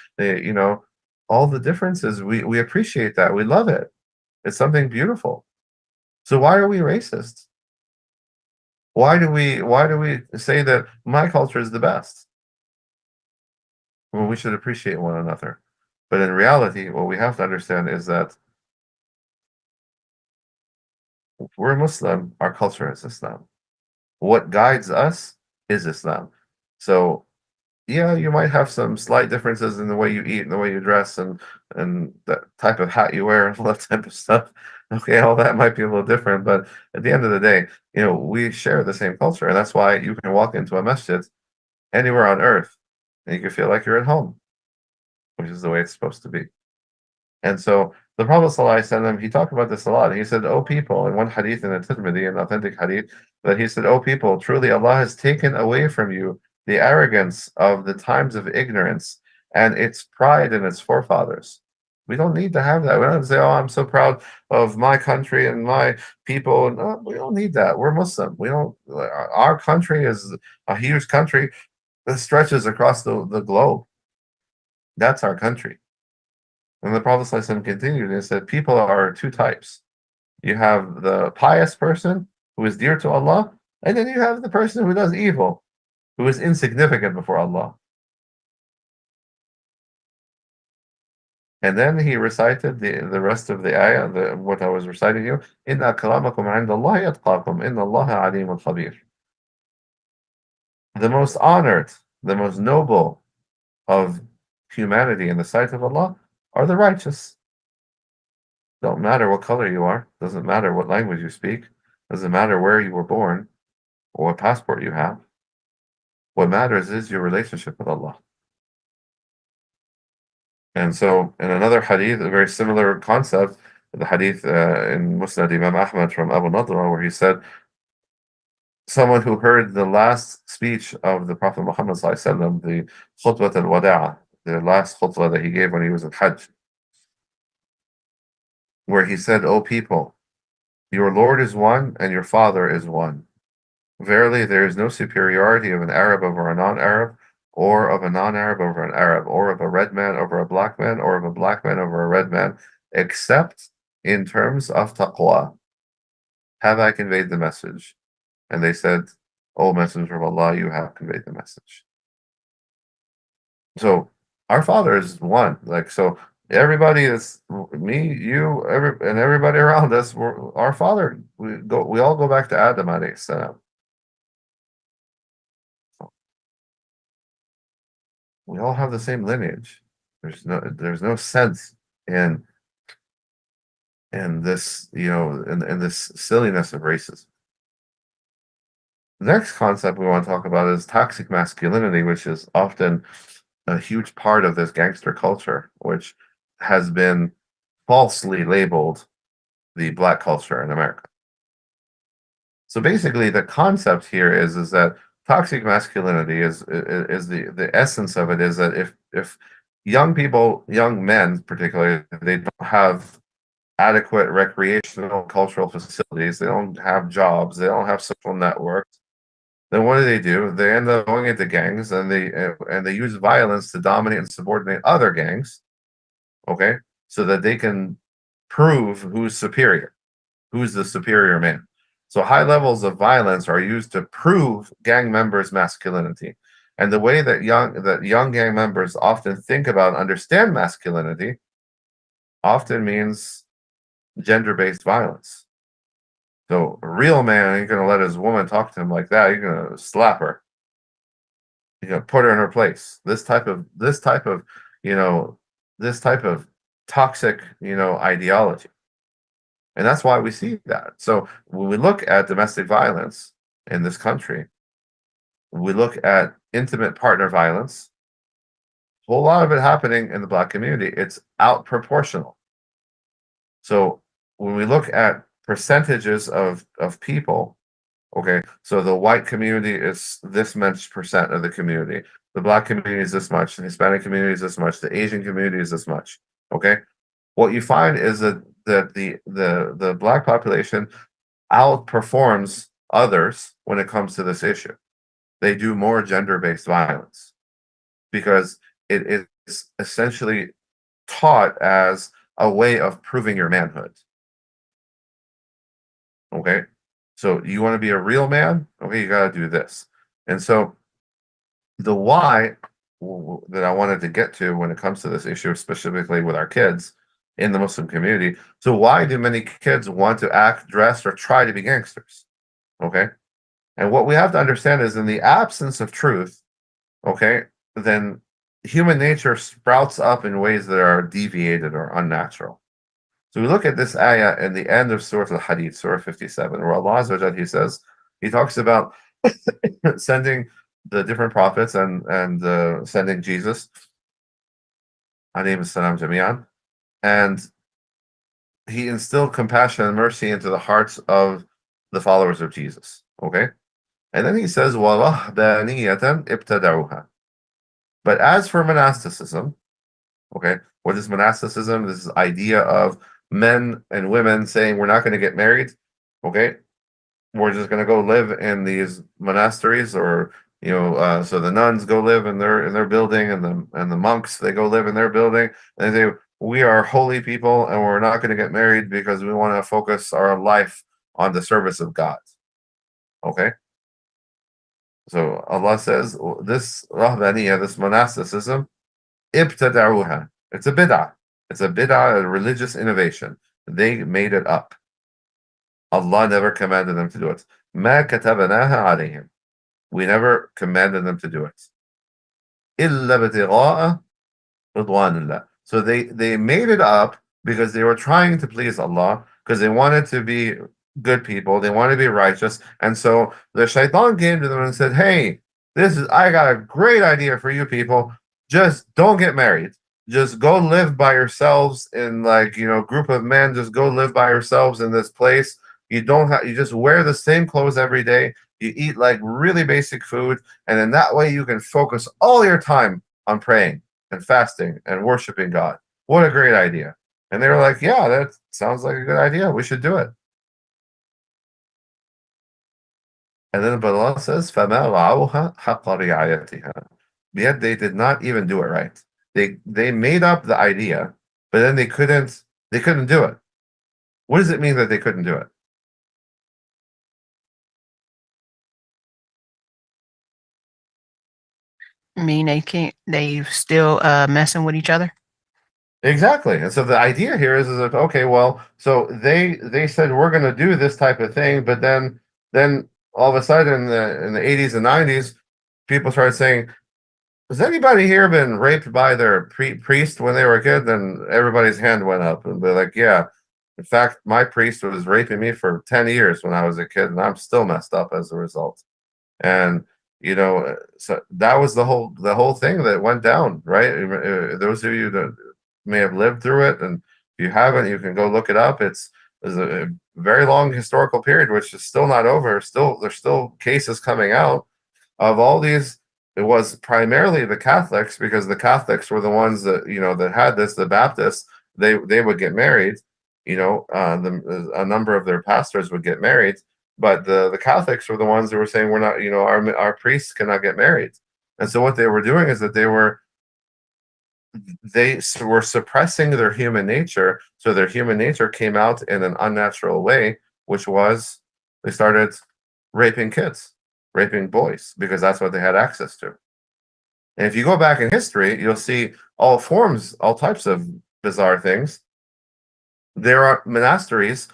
all the differences. We appreciate that. We love it. It's something beautiful. So why are we racist? Why do we say that my culture is the best? Well, we should appreciate one another. But in reality, what we have to understand is that we're Muslim, our culture is Islam. What guides us is Islam. So, yeah, you might have some slight differences in the way you eat and the way you dress and the type of hat you wear and all that type of stuff. Okay, all that might be a little different, but at the end of the day, we share the same culture, and that's why you can walk into a masjid anywhere on earth and you can feel like you're at home, which is the way it's supposed to be. And so the Prophet ﷺ, he talked about this a lot. He said, "O people," in one hadith in the Tirmidhi, an authentic hadith, that he said, "O people, truly Allah has taken away from you the arrogance of the times of ignorance and its pride in its forefathers." We don't need to have that. We don't have to say, "Oh, I'm so proud of my country and my people." No, we don't need that. We're Muslim. We don't. Our country is a huge country that stretches across the globe. That's our country. And the Prophet ﷺ continued and said, people are two types. You have the pious person who is dear to Allah, and then you have the person who does evil, who is insignificant before Allah. And then he recited the rest of the ayah, what I was reciting you. Inna akramakum indallahi atqakum, inna Allaha alimun khabir. The most honored, the most noble of humanity in the sight of Allah are the righteous. Don't matter what color you are, doesn't matter what language you speak, doesn't matter where you were born or what passport you have. What matters is your relationship with Allah. And so, in another hadith, a very similar concept, the hadith in Musnad Imam Ahmad from Abu Nadra, where he said, someone who heard the last speech of the Prophet Muhammad ﷺ, the khutbah al-wada', the last khutbah that he gave when he was in Hajj, where he said, "O people, your Lord is one and your Father is one. Verily, there is no superiority of an Arab over a non-Arab, or of a non-Arab over an Arab, or of a red man over a black man, or of a black man over a red man, except in terms of taqwa. Have I conveyed the message?" And they said, "O Messenger of Allah, you have conveyed the message." So our Father is one. So everybody is me, you, and everybody around us. Our Father. We all go back to Adam alayhi salam. We all have the same lineage. There's no sense in this in this silliness of racism. The next concept we want to talk about is toxic masculinity, which is often a huge part of this gangster culture, which has been falsely labeled the black culture in America. So basically, the concept here is that toxic masculinity is the essence of it is that if young people, young men particularly, they don't have adequate recreational cultural facilities, they don't have jobs, they don't have social networks, then what do? They end up going into gangs and they use violence to dominate and subordinate other gangs, okay, so that they can prove who's superior, who's the superior man. So high levels of violence are used to prove gang members' masculinity. And the way that young gang members often think about and understand masculinity often means gender-based violence. So a real man ain't gonna let his woman talk to him like that. You're gonna slap her. You're gonna put her in her place. You know, this type of toxic, ideology. And that's why we see that. So when we look at domestic violence in this country, we look at intimate partner violence, a whole lot of it happening in the Black community. It's out proportional. So when we look at percentages of people, okay, so the white community is this much percent of the community, the Black community is this much, the Hispanic community is this much, the Asian community is this much. Okay, what you find is that the Black population outperforms others when it comes to this issue. They do more gender-based violence because it is essentially taught as a way of proving your manhood. Okay, so you want to be a real man? Okay, you got to do this. And so the why that I wanted to get to when it comes to this issue, specifically with our kids in the Muslim community. So why do many kids want to act, dress, or try to be gangsters? Okay, and what we have to understand is in the absence of truth, okay, then human nature sprouts up in ways that are deviated or unnatural. So we look at this ayah in the end of Surah Al-Hadid, Surah 57, where Allah Azza wa Jal, He says, He talks about sending the different prophets and sending Jesus, alayhi salam jami'an, and He instilled compassion and mercy into the hearts of the followers of Jesus. Okay? And then He says, وَرَهْبَانِيَّةً ابْتَدَعُوهَا. But as for monasticism, okay, what is monasticism? This is idea of men and women saying we're not going to get married, okay? We're just going to go live in these monasteries, or so the nuns go live in their building, and the monks, they go live in their building, and they say we are holy people and we're not going to get married because we want to focus our life on the service of God. Okay? So Allah says this rahbaniyah, this monasticism, ibtada'uha. It's a bid'ah. It's a bid'ah, a religious innovation. They made it up. Allah never commanded them to do it. مَا كَتَبْنَاهَا عَلَيْهِمْ. We never commanded them to do it. إِلَّا ابْتِغَاءَ رِضْوَانِ اللَّهِ. So they made it up because they were trying to please Allah, because they wanted to be good people, they wanted to be righteous, and so the shaitan came to them and said, hey, I got a great idea for you people. Just don't get married. Just go live by yourselves in group of men. Just go live by yourselves in this place. You just wear the same clothes every day. You eat like really basic food, and in that way you can focus all your time on praying and fasting and worshiping God. What a great idea. And they were like, yeah, that sounds like a good idea. We should do it. And then but Allah says, فَمَا رَعَوْهَا حَقَّ رِعَايَتِهَا. Yet they did not even do it right. They made up the idea, but then they couldn't do it. What does it mean that they couldn't do it? I mean, they still messing with each other. Exactly. And so the idea here is that, okay, well, so they said we're going to do this type of thing, but then all of a sudden in the 80s and 90s, people started saying, has anybody here been raped by their priest when they were a kid? Then everybody's hand went up, and they're like, yeah, in fact, my priest was raping me for 10 years when I was a kid, and I'm still messed up as a result. And so that was the whole thing that went down, right? Those of you that may have lived through it, and if you haven't, you can go look it up. There's a very long historical period which is still not over. There's still cases coming out of all these. It was primarily the Catholics, because the Catholics were the ones that that had this. The Baptists, they would get married. A number of their pastors would get married, but the Catholics were the ones that were saying we're not. Our priests cannot get married. And so what they were doing is that they were suppressing their human nature. So their human nature came out in an unnatural way, which was they started raping kids, raping boys, because that's what they had access to. And if you go back in history, you'll see all types of bizarre things. there are monasteries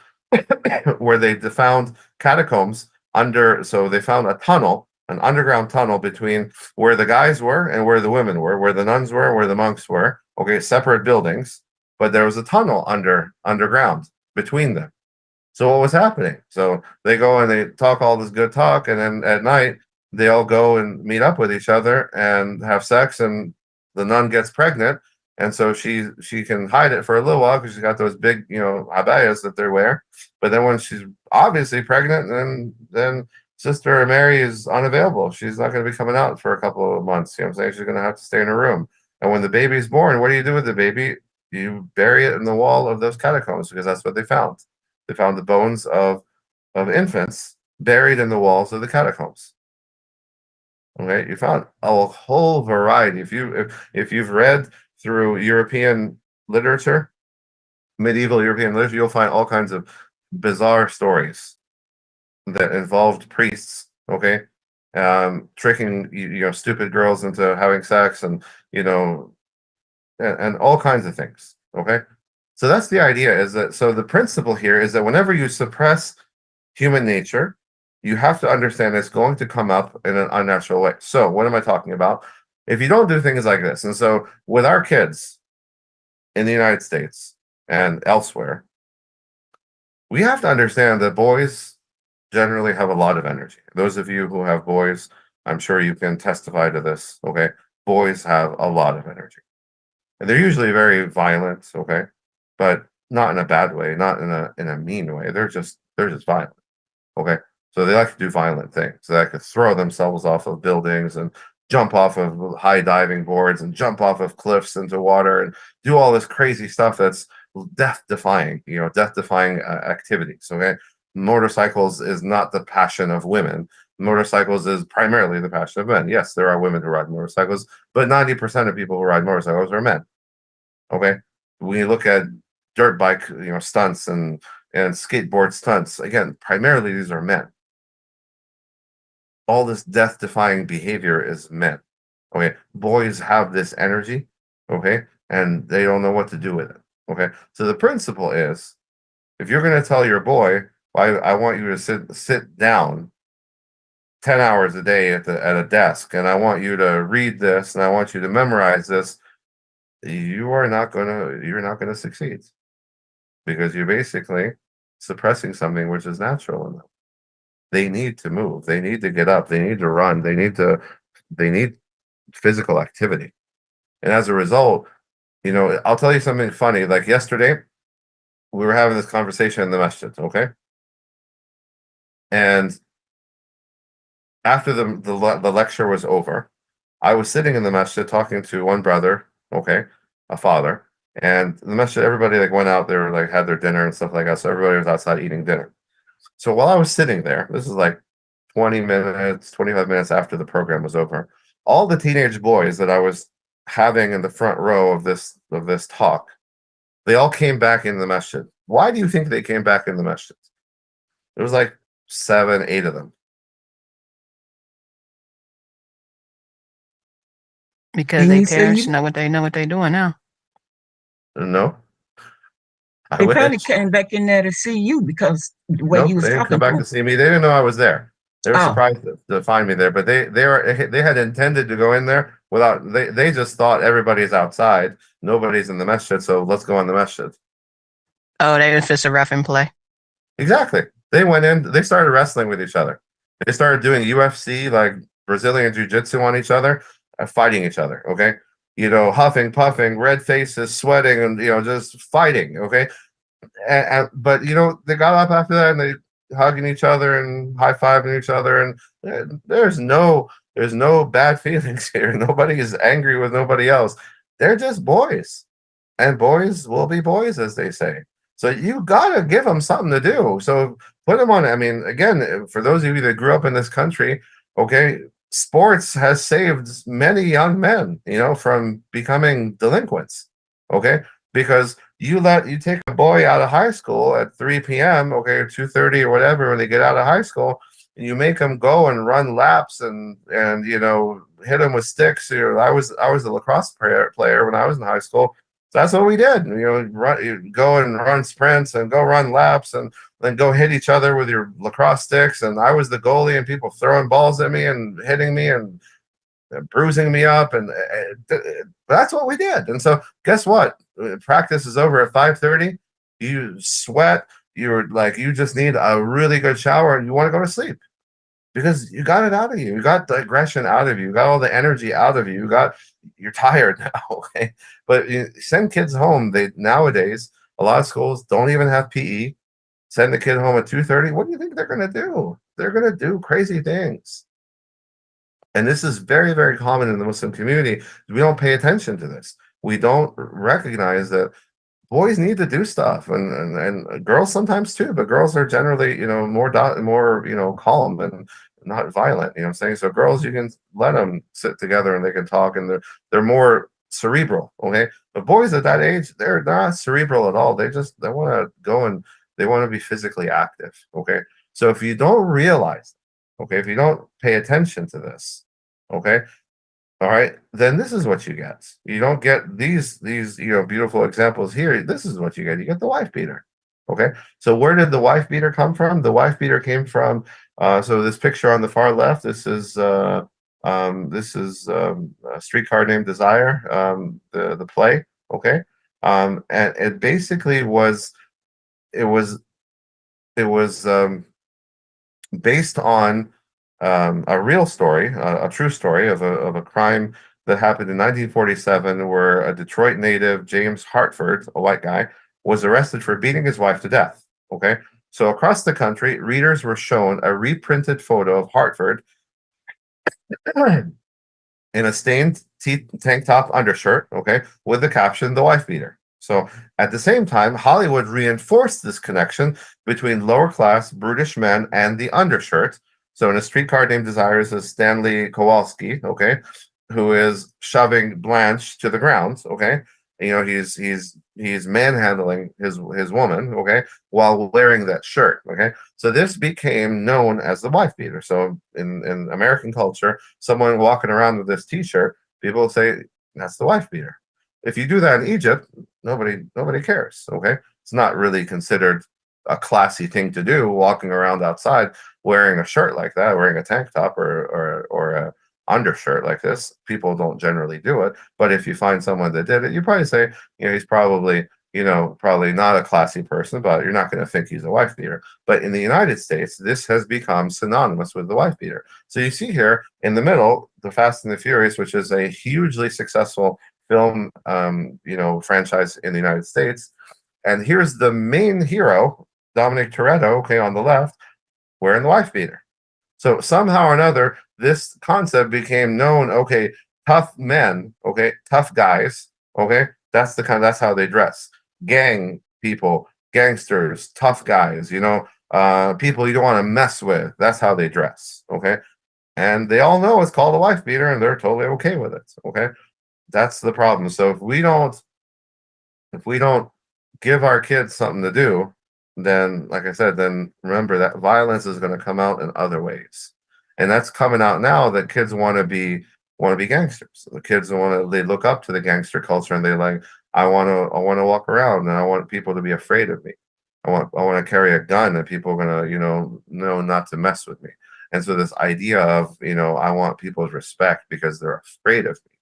where they found catacombs under, so they found a tunnel, an underground tunnel between where the guys were and where the women were, where the nuns were, where the monks were. Okay, separate buildings, but there was a tunnel underground between them. So what was happening? So they go and they talk all this good talk, and then at night they all go and meet up with each other and have sex, and the nun gets pregnant, and so she can hide it for a little while because she's got those big, abayas that they wear. But then when she's obviously pregnant, then Sister Mary is unavailable. She's not going to be coming out for a couple of months. You know what I'm saying? She's going to have to stay in her room. And when the baby's born, what do you do with the baby? You bury it in the wall of those catacombs because that's what they found. They found the bones of infants buried in the walls of the catacombs. Okay, you found a whole variety. If you've read through European literature, medieval European literature, you'll find all kinds of bizarre stories that involved priests. Okay, tricking stupid girls into having sex, and and all kinds of things. Okay, so that's the idea. Is that so? The principle here is that whenever you suppress human nature, you have to understand it's going to come up in an unnatural way. So what am I talking about? If you don't do things like this, and so with our kids in the United States and elsewhere, we have to understand that boys generally have a lot of energy. Those of you who have boys, I'm sure you can testify to this. Okay, boys have a lot of energy, and they're usually very violent. Okay, but not in a bad way, not in a mean way. They're just violent. Okay, so they like to do violent things. They like to throw themselves off of buildings and jump off of high diving boards and jump off of cliffs into water and do all this crazy stuff that's death-defying, death-defying activities. Okay, motorcycles is not the passion of women. Motorcycles is primarily the passion of men. Yes, there are women who ride motorcycles, but 90% of people who ride motorcycles are men. Okay, when you look at dirt bike, stunts and skateboard stunts, again, primarily these are men. All this death-defying behavior is men. Okay, boys have this energy. Okay, and they don't know what to do with it. Okay, so the principle is, if you're going to tell your boy, I want you to sit down 10 hours a day at a desk, and I want you to read this, and I want you to memorize this, you're not gonna succeed, because you're basically suppressing something which is natural in them. They need to move. They need to get up. They need to run. They need physical activity. And as a result, I'll tell you something funny. Like yesterday, we were having this conversation in the masjid, okay? And after the lecture was over, I was sitting in the masjid talking to one brother, okay, a father, and the masjid, everybody went out there, had their dinner and stuff like that. So everybody was outside eating dinner. So while I was sitting there, this is 20 minutes, 25 minutes after the program was over, all the teenage boys that I was having in the front row of this talk, they all came back in the masjid. Why do you think they came back in the masjid? There was 7, 8 of them. Because their parents know what they're doing now. No. They probably came back in there to see you because the way you was they didn't talking come back to see me. They didn't know I was there. They were surprised to find me there, but they had intended to go in there without. They just thought everybody's outside, nobody's in the masjid, so let's go in the masjid. Oh, they just a rough and play. Exactly. They went in. They started wrestling with each other. They started doing UFC, Brazilian jiu-jitsu on each other, fighting each other. Okay, huffing, puffing, red faces, sweating, and just fighting. Okay, but they got up after that and they hugging each other and high-fiving each other, and there's no bad feelings here. Nobody is angry with nobody else. They're just boys, and boys will be boys, as they say. So you gotta give them something to do. So put them on. I mean, again, for those of you that grew up in this country, okay, sports has saved many young men, from becoming delinquents. Okay, because you take a boy out of high school at 3 p.m., okay, or 2:30 or whatever, when they get out of high school, and you make them go and run laps and hit them with sticks. I was a lacrosse player when I was in high school, That's what we did. You go and run sprints and go run laps and then go hit each other with your lacrosse sticks. And I was the goalie and people throwing balls at me and hitting me and bruising me up. And that's what we did. And so guess what? Practice is over at 5:30. You sweat. You're like, you just need a really good shower and you want to go to sleep because you got it out of you. You got the aggression out of you. You got all the energy out of you. You're tired now. Okay. But you send kids home. Nowadays, a lot of schools don't even have PE. Send the kid home at 2:30. What do you think they're going to do? They're going to do crazy things. And this is very, very common in the Muslim community. We don't pay attention to this. We don't recognize that boys need to do stuff and girls sometimes too, but girls are generally, more calm and not violent, you know what I'm saying? So girls, you can let them sit together and they can talk and they're more cerebral. Okay. But boys at that age, they're not cerebral at all. They want to go and they want to be physically active. Okay. So if you don't realize, okay, if you don't pay attention to this, okay, all right, then this is what you get. You don't get these beautiful examples here. This is what you get. You get the wife beater. Okay, so where did the wife beater come from? The wife beater came from. So this picture on the far left. This is a Streetcar Named Desire. The play. Okay, and it basically was. It was based on a real story, a true story of a crime that happened in 1947, where a Detroit native, James Hartford, a white guy, was arrested for beating his wife to death. Okay, so across the country, readers were shown a reprinted photo of Hartford in a stained tank top undershirt. Okay, with the caption "The Wife Beater." So at the same time, Hollywood reinforced this connection between lower class brutish men and the undershirt. So in A Streetcar Named Desire is Stanley Kowalski, okay, who is shoving Blanche to the ground, okay. He's manhandling his woman, okay, while wearing that shirt, okay. So this became known as the wife beater. So in American culture, someone walking around with this T-shirt, people say that's the wife beater. If you do that in Egypt, nobody cares, okay. It's not really considered a classy thing to do, walking around outside wearing a shirt like that, wearing a tank top or a undershirt like this. People don't generally do it, but if you find someone that did it, you probably say, he's probably not a classy person, but you're not going to think he's a wife beater. But in the United States, this has become synonymous with the wife beater. So you see here in the middle, The Fast and the Furious, which is a hugely successful film, franchise in the United States. And here's the main hero, Dominic Toretto, okay, on the left, wearing the wife beater. So somehow or another, this concept became known. Okay, tough men, okay, tough guys, okay, that's how they dress. Gang people, gangsters, tough guys, people you don't want to mess with. That's how they dress, okay. And they all know it's called a wife beater, and they're totally okay with it, okay. That's the problem. So if we don't give our kids something to do, then, like I said, then remember that violence is going to come out in other ways, and that's coming out now. That kids want to be gangsters. The kids they look up to the gangster culture, and they like, I want to walk around, and I want people to be afraid of me. I want to carry a gun, and people are going to know not to mess with me. And so this idea of I want people's respect because they're afraid of me.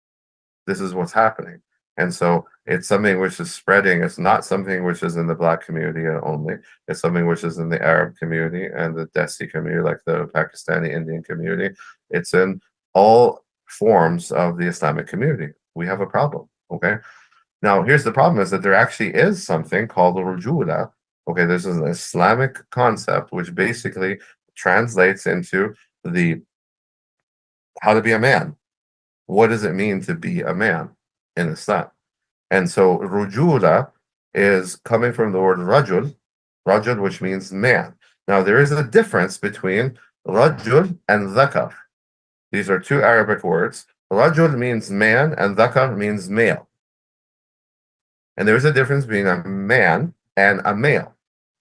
This is what's happening. And so it's something which is spreading. It's not something which is in the Black community only. It's something which is in the Arab community and the Desi community, like the Pakistani Indian community. It's in all forms of the Islamic community. We have a problem, okay? Now, here's the problem is that there actually is something called the rujula. Okay, this is an Islamic concept which basically translates into how to be a man. What does it mean to be a man in Islam? And so rujula is coming from the word rajul, which means man. Now, there is a difference between rajul and dhakar. These are two Arabic words. Rajul means man and dhakar means male. And there is a difference between a man and a male.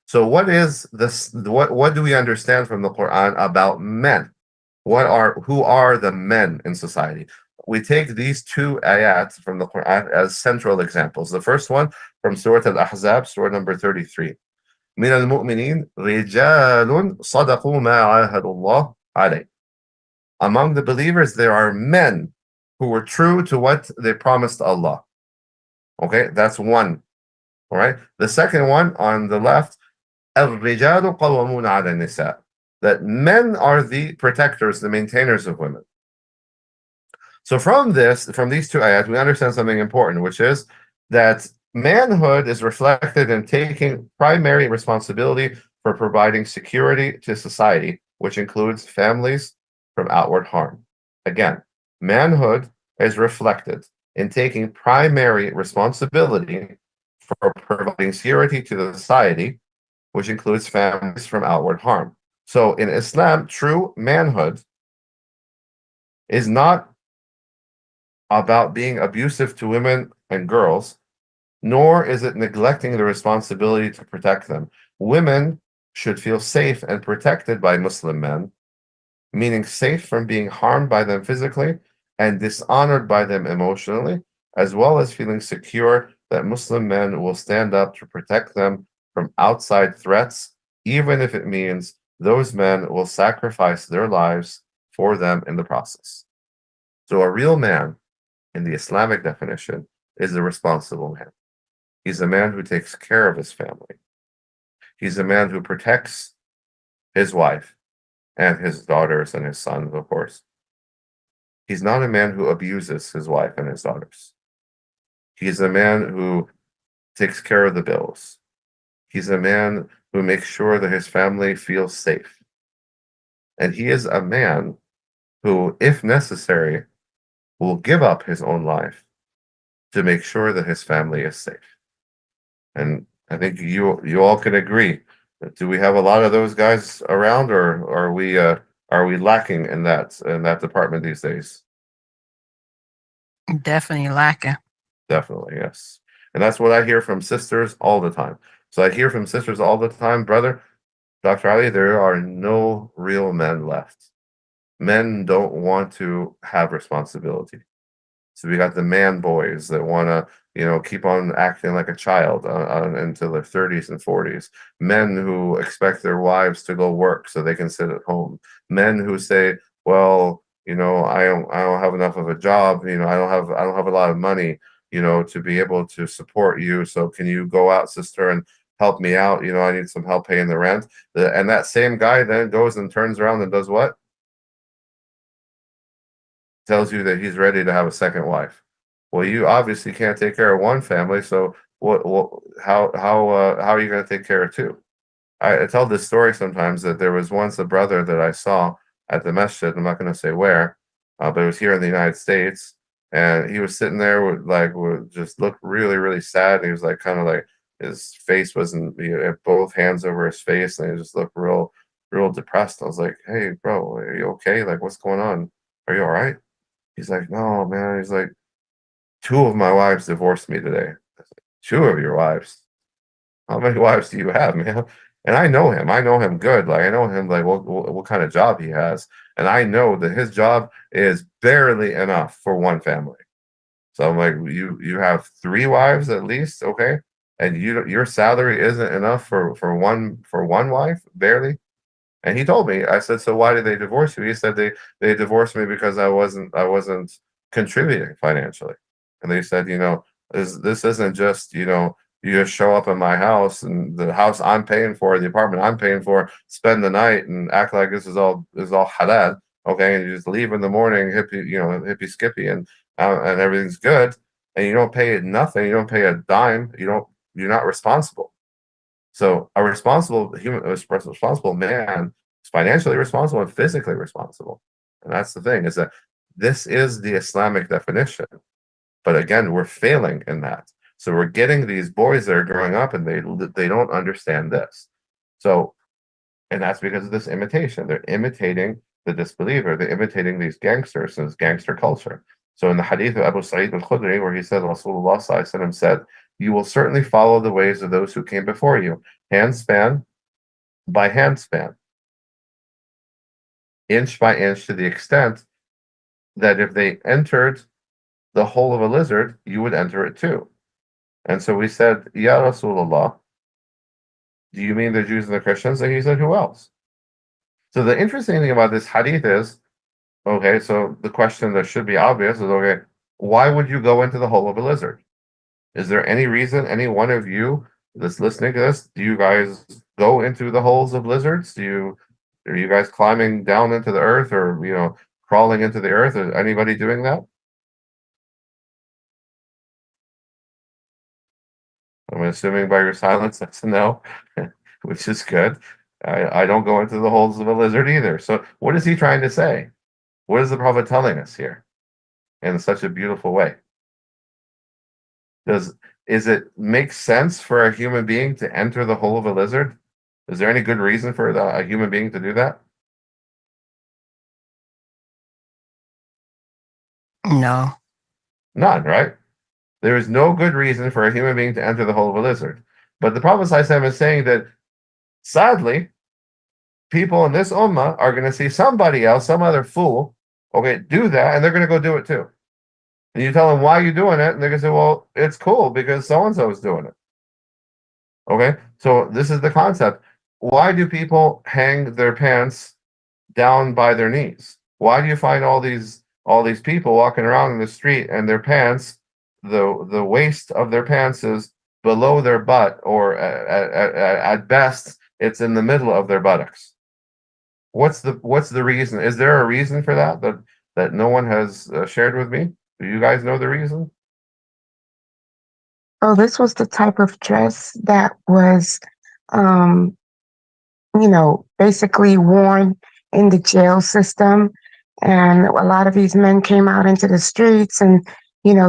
So what is this? What do we understand from the Quran about men? Who are the men in society? we take these two ayat from the Quran as central examples. The first one from Surah Al-Ahzab, Surah number 33. من المؤمنين رجال صدقوا ما عاهدوا الله عليه. Among the believers, there are men who were true to what they promised Allah. Okay, that's one. All right. The second one on the left, الرجال قوامون على النساء. That men are the protectors, the maintainers of women. So from these two ayat, we understand something important, which is that manhood is reflected in taking primary responsibility for providing security to society, which includes families from outward harm. Again, manhood is reflected in taking primary responsibility for providing security to the society, which includes families from outward harm. So in Islam, true manhood is not about being abusive to women and girls, nor is it neglecting the responsibility to protect them. Women should feel safe and protected by Muslim men, meaning safe from being harmed by them physically and dishonored by them emotionally, as well as feeling secure that Muslim men will stand up to protect them from outside threats, even if it means those men will sacrifice their lives for them in the process. So a real man, in the Islamic definition, is a responsible man. He's a man who takes care of his family. He's a man who protects his wife and his daughters and his sons, of course. He's not a man who abuses his wife and his daughters. He's a man who takes care of the bills. He's a man who makes sure that his family feels safe. And he is a man who, if necessary, will give up his own life to make sure that his family is safe. And I think you all can agree. Do we have a lot of those guys around, or are we lacking in that department these days? Definitely lacking. Definitely, yes. And that's what I hear from sisters all the time. So I hear from sisters all the time, brother, Dr. Ali, there are no real men left. Men don't want to have responsibility. So we got the man boys that want to, keep on acting like a child until their 30s and 40s. Men who expect their wives to go work so they can sit at home. Men who say, well, I don't have enough of a job. I don't have a lot of money, to be able to support you. So can you go out, sister, and help me out? I need some help paying the rent. And that same guy then goes and turns around and does what? Tells you that he's ready to have a second wife. Well, you obviously can't take care of one family, so how are you going to take care of two? I tell this story sometimes that there was once a brother that I saw at the masjid. I'm not going to say where, but it was here in the United States, and he was sitting there would just look really, really sad. He was kind of like his face wasn't, he had both hands over his face, and he just looked real depressed. I was like, hey, bro, are you okay? Like, what's going on? Are you all right? He's like, no, man. He's like, two of my wives divorced me today. I said, two of your wives? How many wives do you have, man? And I know him. I know him good. Like, I know him, like, what kind of job he has. And I know that his job is barely enough for one family. So I'm like, you have three wives at least, okay? And your salary isn't enough for one wife, barely. And he told me, I said, so why did they divorce you? He said they divorced me because I wasn't contributing financially. And they said, this isn't just, you just show up at my house and the house I'm paying for, the apartment I'm paying for, spend the night and act like this is all halal, okay? And you just leave in the morning, hippy skippy, and everything's good, and you don't pay nothing, you don't pay a dime, you're not responsible. So a responsible man is financially responsible and physically responsible. And that's the thing, is that this is the Islamic definition. But again, we're failing in that. So we're getting these boys that are growing up and they don't understand this. So, and that's because of this imitation. They're imitating the disbeliever. They're imitating these gangsters and this gangster culture. So in the hadith of Abu Sa'id al-Khudri, where he said, Rasulullah sallallahu alaihi wasallam said, you will certainly follow the ways of those who came before you, handspan by handspan, inch by inch, to the extent that if they entered the hole of a lizard, you would enter it too. And so we said, Ya Rasulullah, do you mean the Jews and the Christians? And he said, who else? So the interesting thing about this hadith is, okay, so the question that should be obvious is, okay, why would you go into the hole of a lizard? Is there any reason, any one of you that's listening to this, do you guys go into the holes of lizards? Are you guys climbing down into the earth, or crawling into the earth? Is anybody doing that? I'm assuming by your silence that's a no, which is good. I don't go into the holes of a lizard either. So what is he trying to say? What is the Prophet telling us here in such a beautiful way? Is it make sense for a human being to enter the hole of a lizard? Is there any good reason for a human being to do that? No. None, right? There is no good reason for a human being to enter the hole of a lizard. But the Prophet ﷺ is saying that, sadly, people in this ummah are going to see somebody else, some other fool, okay, do that, and they're going to go do it too. And you tell them, why are you doing it? And they're going to say, well, it's cool because so-and-so is doing it. Okay? So this is the concept. Why do people hang their pants down by their knees? Why do you find all these people walking around in the street and their pants, the waist of their pants is below their butt, or at best it's in the middle of their buttocks? What's the reason? Is there a reason for that no one has shared with me? Do you guys know the reason? Oh, this was the type of dress that was, basically worn in the jail system. And a lot of these men came out into the streets and,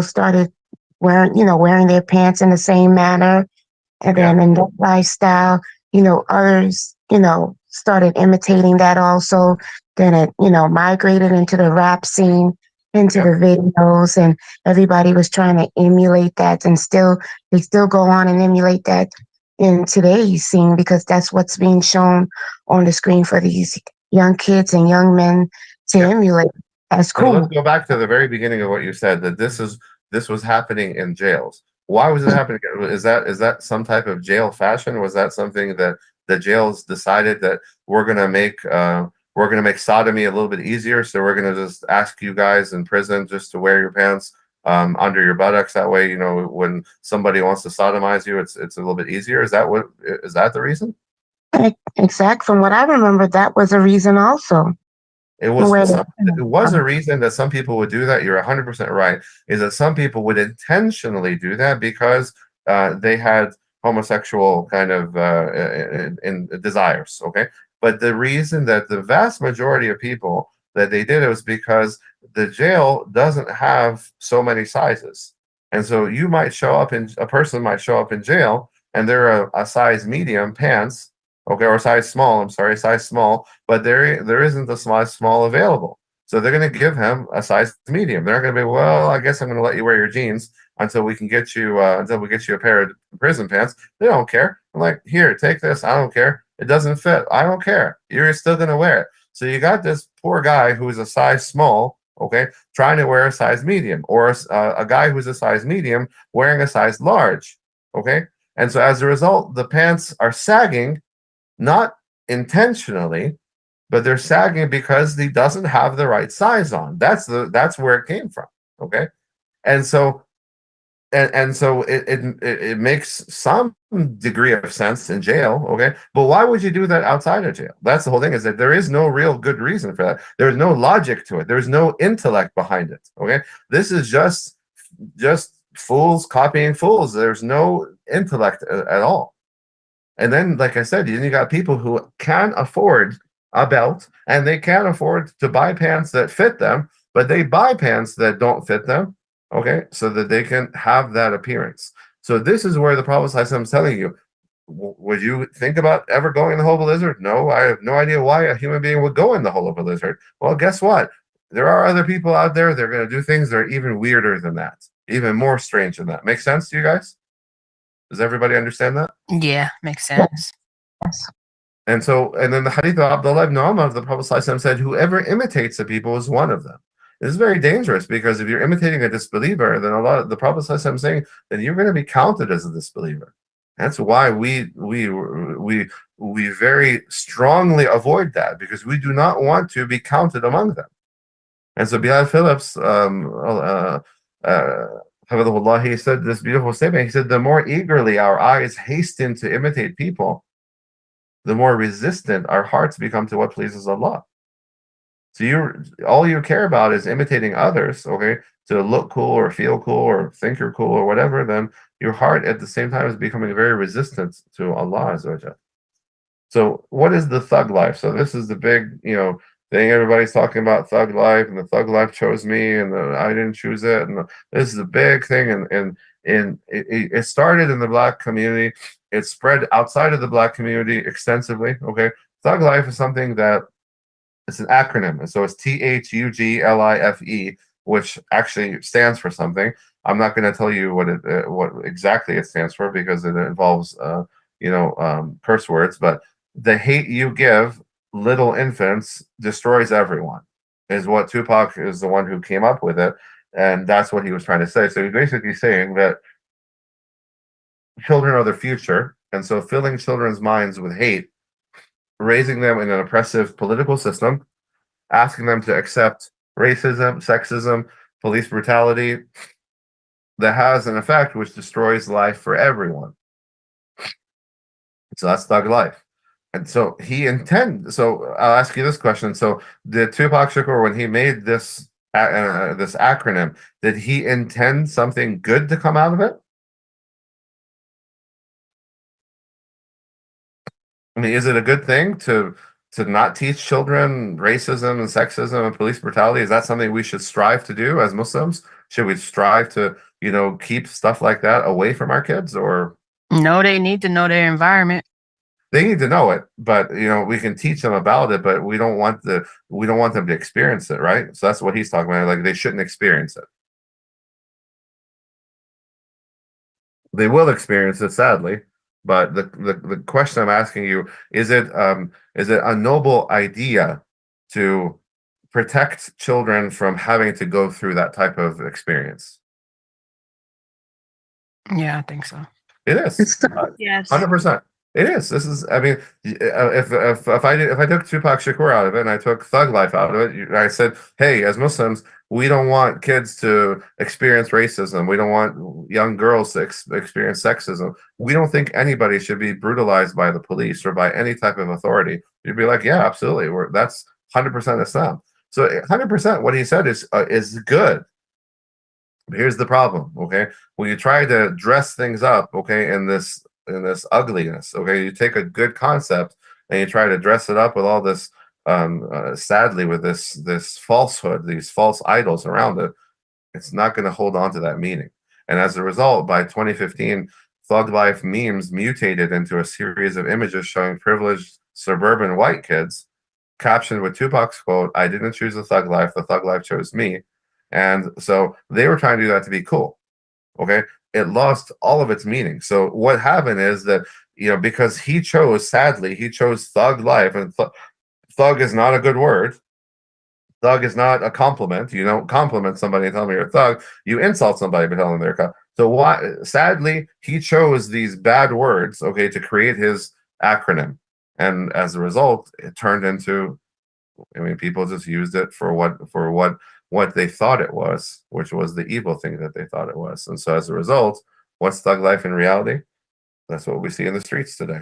started wearing their pants in the same manner. And then in that lifestyle, others, started imitating that also. Then it, migrated into the rap scene, into the videos, and everybody was trying to emulate that, and they still go on and emulate that in today's scene, because that's what's being shown on the screen for these young kids and young men to emulate. That's cool. So let's go back to the very beginning of what you said, that this was happening in jails. Why was it happening? Is that some type of jail fashion? Was that something that the jails decided that we're gonna make sodomy a little bit easier, so we're gonna just ask you guys in prison just to wear your pants under your buttocks? That way, when somebody wants to sodomize you, it's a little bit easier. Is that the reason? Exact. From what I remember, that was a reason also. It was a reason that some people would do that. You're 100% right. Is that some people would intentionally do that because they had homosexual kind of in desires. Okay, but the reason that the vast majority of people that they did it was because the jail doesn't have so many sizes, and so a person might show up in jail and they're a size medium pants. Okay, or size small. I'm sorry, size small. But there isn't a size small available. So they're going to give him a size medium. They're not going to be, well, I guess I'm going to let you wear your jeans until we get you a pair of prison pants. They don't care. I'm like, here, take this. I don't care. It doesn't fit. I don't care. You're still going to wear it. So you got this poor guy who's a size small, okay, trying to wear a size medium, or a guy who's a size medium wearing a size large, okay. And so as a result, the pants are sagging. Not intentionally, but they're sagging because he doesn't have the right size on. That's where it came from. Okay, and so it makes some degree of sense in jail. Okay, but why would you do that outside of jail? That's the whole thing. Is that there is no real good reason for that. There's no logic to it. There's no intellect behind it. Okay, this is just fools copying fools. There's no intellect at all. And then, like I said, you got people who can afford a belt and they can't afford to buy pants that fit them, but they buy pants that don't fit them, okay, so that they can have that appearance. So this is where the Prophet ﷺ is telling you, would you think about ever going in the hole of a lizard? No, I have no idea why a human being would go in the hole of a lizard. Well, guess what? There are other people out there, they're going to do things that are even weirder than that, even more strange than that. Make sense to you guys? Does everybody understand that? Yeah, makes sense. Yes. And then the hadith of Abdullah ibn Umar, the Prophet ﷺ said, whoever imitates the people is one of them. This is very dangerous because if you're imitating a disbeliever, then a lot of the Prophet ﷺ saying that you're going to be counted as a disbeliever. That's why we very strongly avoid that, because we do not want to be counted among them. And so Bilal Phillips, Hafidhahullah, he said this beautiful statement. He said, the more eagerly our eyes hasten to imitate people, the more resistant our hearts become to what pleases Allah. So all you care about is imitating others, okay, to look cool or feel cool or think you're cool or whatever, then your heart at the same time is becoming very resistant to Allah Azza wa Jalla. So what is the thug life? So this is the big, thing everybody's talking about, thug life, and the thug life chose me, and I didn't choose it, and this is a big thing, and it started in the Black community. It spread outside of the Black community extensively. Okay, thug life is something that it's an acronym, and so it's THUGLIFE, which actually stands for something. I'm not going to tell you what exactly it stands for because it involves curse words, but the hate you give little infants destroys everyone, is what Tupac is the one who came up with it, and that's what he was trying to say. So he's basically saying that children are the future, and so filling children's minds with hate, raising them in an oppressive political system, asking them to accept racism, sexism, police brutality, that has an effect which destroys life for everyone. So that's thug life. And so so I'll ask you this question. So did Tupac Shakur, when he made this acronym, did he intend something good to come out of it? I mean, is it a good thing to not teach children racism and sexism and police brutality? Is that something we should strive to do as Muslims? Should we strive to, keep stuff like that away from our kids? Or No, they need to know their environment. they need to know it, but we can teach them about it, but we don't want them to experience it, right? So that's what he's talking about. Like, they shouldn't experience it. They will experience it, sadly. But the question I'm asking you, is it a noble idea to protect children from having to go through that type of experience? Yeah, I think so. It is. Yes. 100%. It is. This is. I mean, if I took Tupac Shakur out of it and I took thug life out of it, I said, hey, as Muslims, we don't want kids to experience racism. We don't want young girls to experience sexism. We don't think anybody should be brutalized by the police or by any type of authority. You'd be like, yeah, absolutely. That's 100% Islam. So 100% what he said is good. But here's the problem, okay? When you try to dress things up, okay, in this ugliness, okay, you take a good concept and you try to dress it up with all this, sadly, with this falsehood, these false idols around it, it's not going to hold on to that meaning. And as a result, by 2015, thug life memes mutated into a series of images showing privileged suburban white kids, captioned with Tupac's quote, "I didn't choose the thug life chose me." And so they were trying to do that to be cool. Okay. It lost all of its meaning. So what happened is that, because sadly, he chose thug life, and thug is not a good word. Thug is not a compliment. You don't compliment somebody and tell them you're a thug. You insult somebody by telling them they're a thug. So sadly, he chose these bad words, okay, to create his acronym. And as a result, it turned into, people just used it for what they thought it was, which was the evil thing that they thought it was. And so as a result, what's thug life in reality? That's what we see in the streets today.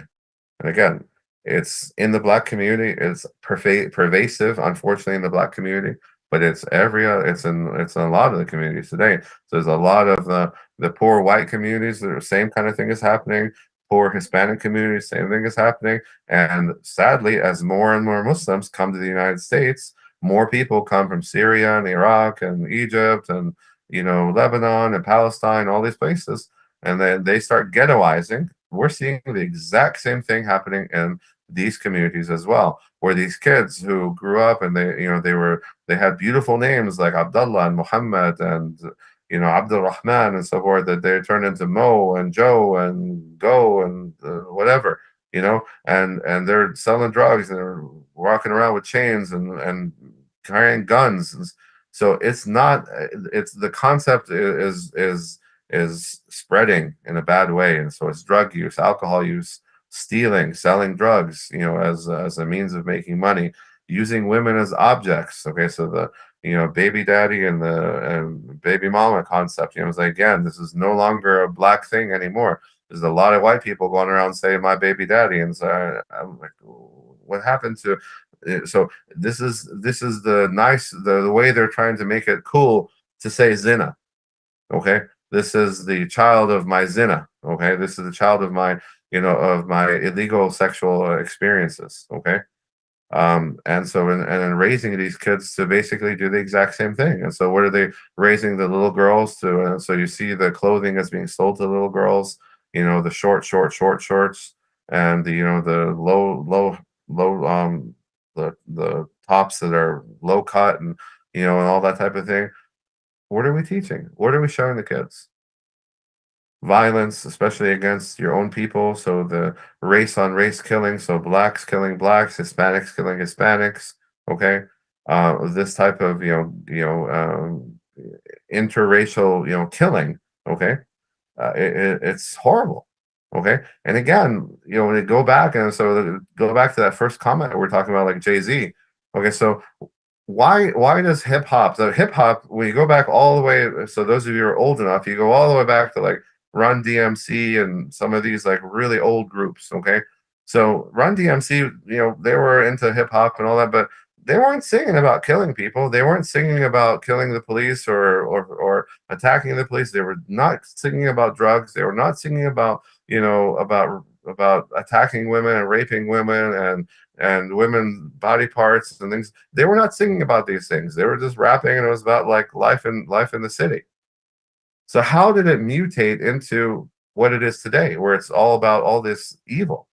And again, it's in the Black community. It's pervasive, unfortunately, in the Black community, but it's in a lot of the communities today. So there's a lot of the poor white communities, the same kind of thing is happening. Poor Hispanic communities, same thing is happening. And sadly, as more and more Muslims come to the United States, more people come from Syria and Iraq and Egypt and Lebanon and Palestine, all these places, and then they start ghettoizing. We're seeing the exact same thing happening in these communities as well, where these kids who grew up and they had beautiful names like Abdullah and Muhammad and Abdul Rahman and so forth, that they turned into Mo and Joe and Go and whatever, and they're selling drugs and they're walking around with chains and carrying guns. So it's not. It's the concept is spreading in a bad way, and so it's drug use, alcohol use, stealing, selling drugs, as a means of making money, using women as objects. Okay, so the baby daddy and the baby mama concept. It's like, again, this is no longer a black thing anymore. There's a lot of white people going around saying my baby daddy, and so I'm like, what happened to? So this is the way they're trying to make it cool to say zina. Okay, this is the child of my zina. Okay, this is the child of my of my illegal sexual experiences. Okay, and so in raising these kids to basically do the exact same thing. And so what are they raising the little girls to? So you see the clothing that's being sold to little girls, the short shorts, and the low the tops that are low cut, and all that type of thing. What are we teaching? What are we showing the kids? Violence, especially against your own people. So the race on race killing. So blacks killing blacks, Hispanics killing Hispanics. Okay, this type of interracial killing. Okay, it's horrible. Okay, and again, when they go back go back to that first comment we're talking about, like Jay-Z. Okay, so why does hip hop? So hip hop, when you go back all the way, so those of you who are old enough, you go all the way back to like Run DMC and some of these like really old groups. Okay, so Run DMC, they were into hip hop and all that, but they weren't singing about killing people. They weren't singing about killing the police or attacking the police. They were not singing about drugs. They were not singing about about attacking women and raping women and women's body parts and things. They were not singing about these things. They were just rapping, and it was about like life in the city. So how did it mutate into what it is today, where it's all about all this evil?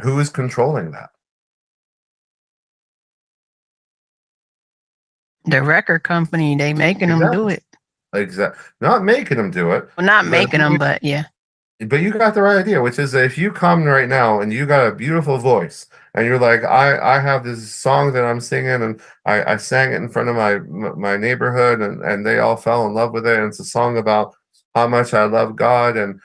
Who is controlling that? The record company, they making them do it. Exactly. Not making them do it. Well, not making them, but yeah. But you got the right idea, which is that if you come right now and you got a beautiful voice and you're like, I have this song that I'm singing, and I sang it in front of my neighborhood, and they all fell in love with it. And it's a song about how much I love God, and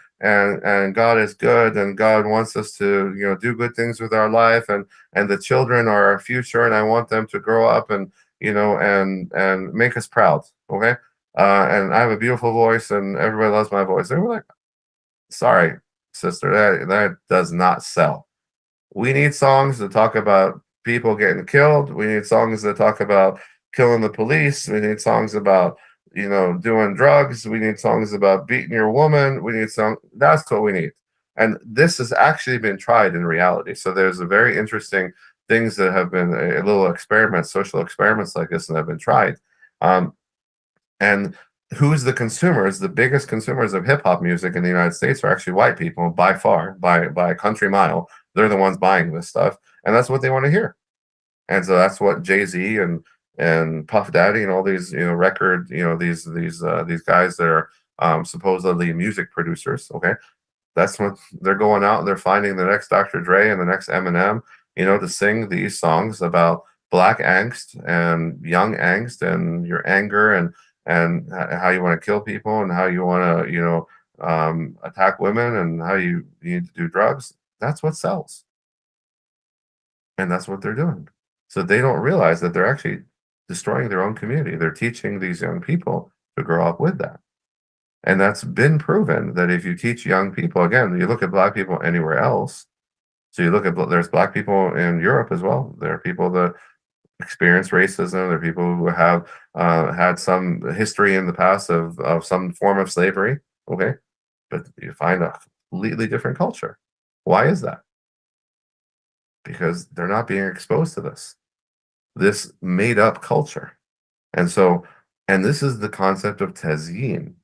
God is good, and God wants us to do good things with our life, and the children are our future, and I want them to grow up and and make us proud. Okay. And I have a beautiful voice, and everybody loves my voice. They were like, sorry, sister, that does not sell. We need songs that talk about people getting killed. We need songs that talk about killing the police. We need songs about doing drugs. We need songs about beating your woman. We need that's what we need. And this has actually been tried in reality. So there's a very interesting things that have been a little experiments, social experiments like this, that have been tried. And who's the consumers? The biggest consumers of hip hop music in the United States are actually white people, by far, by a country mile. They're the ones buying this stuff, and that's what they want to hear. And so that's what Jay-Z and Puff Daddy and all these record these guys that are supposedly music producers. Okay, that's what they're going out and they're finding the next Dr. Dre and the next Eminem, to sing these songs about black angst and young angst and your anger and how you want to kill people and how you want to attack women and how you need to do drugs. That's what sells, and that's what they're doing. So they don't realize that they're actually destroying their own community. They're teaching these young people to grow up with that. And that's been proven that if you teach young people, again, you look at black people anywhere else. So you look at, there's black people in Europe as well. There are people that experience racism. There are people who have had some history in the past of some form of slavery. Okay. But you find a completely different culture. Why is that? Because they're not being exposed to this made up culture. And so, and this is the concept of tazyin.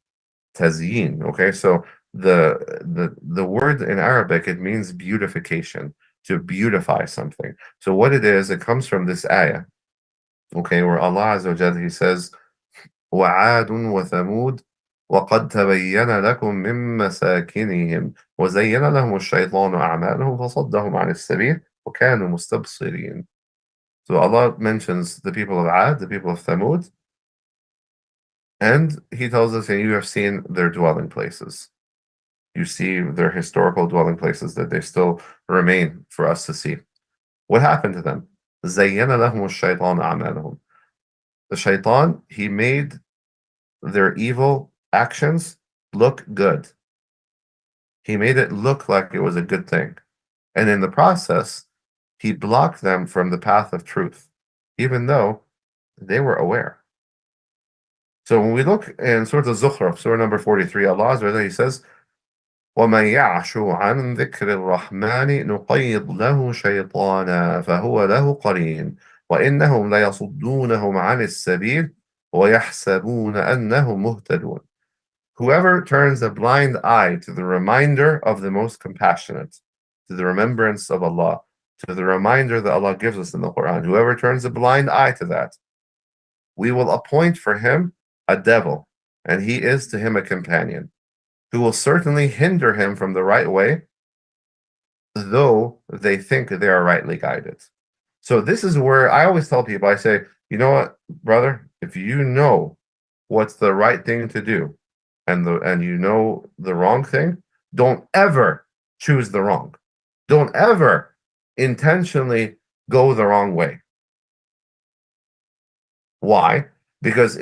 Tazyin. Okay. So the word in Arabic, it means beautification, to beautify something. So what it is, it comes from this ayah, okay, where Allah Azza wa Jalla, He says, وَعَادٌ وَثَمُودٌ وَقَدْ تَبَيَّنَ لَكُم مِّن مَّسَاكِنِهِمْ وَزَيَّنَ لَهُمُ الشَّيْطَانُ أَعْمَالَهُمْ فَصَدَّهُمْ عَنِ السَّبِيلِ وَكَانُوا مُسْتَبْصِرِينَ. So Allah mentions the people of Ad, the people of Thamud, and He tells us, and you have seen their dwelling places. You see their historical dwelling places that they still remain for us to see. What happened to them? زَيَّنَ لَهُمُ الشَّيْطَانُ أَعْمَالَهُم. The shaitan, he made their evil actions look good. He made it look like it was a good thing. And in the process, he blocked them from the path of truth, even though they were aware. So when we look in Surah Al-Zukhruf, Surah number 43, Allah Azza wa Jalla, He says, وَمَنْ يَعْشُ عَنْ ذِكْرِ الرَّحْمَنِ نُقَيِّضْ لَهُ شَيْطَانًا فَهُوَ لَهُ قَرِينٌ وَإِنَّهُمْ لَيَصُدُّونَهُمْ عَنِ السَّبِيلِ وَيَحْسَبُونَ أَنَّهُمْ مُهْتَدُونَ. Whoever turns a blind eye to the reminder of the most compassionate, to the remembrance of Allah, to the reminder that Allah gives us in the Quran, whoever turns a blind eye to that, we will appoint for him a devil, and he is to him a companion, who will certainly hinder him from the right way, though they think they are rightly guided. So this is where I always tell people, I say, you know what, brother, if you know what's the right thing to do, and you know the wrong thing, don't ever choose the wrong. Don't ever intentionally go the wrong way. Why? Because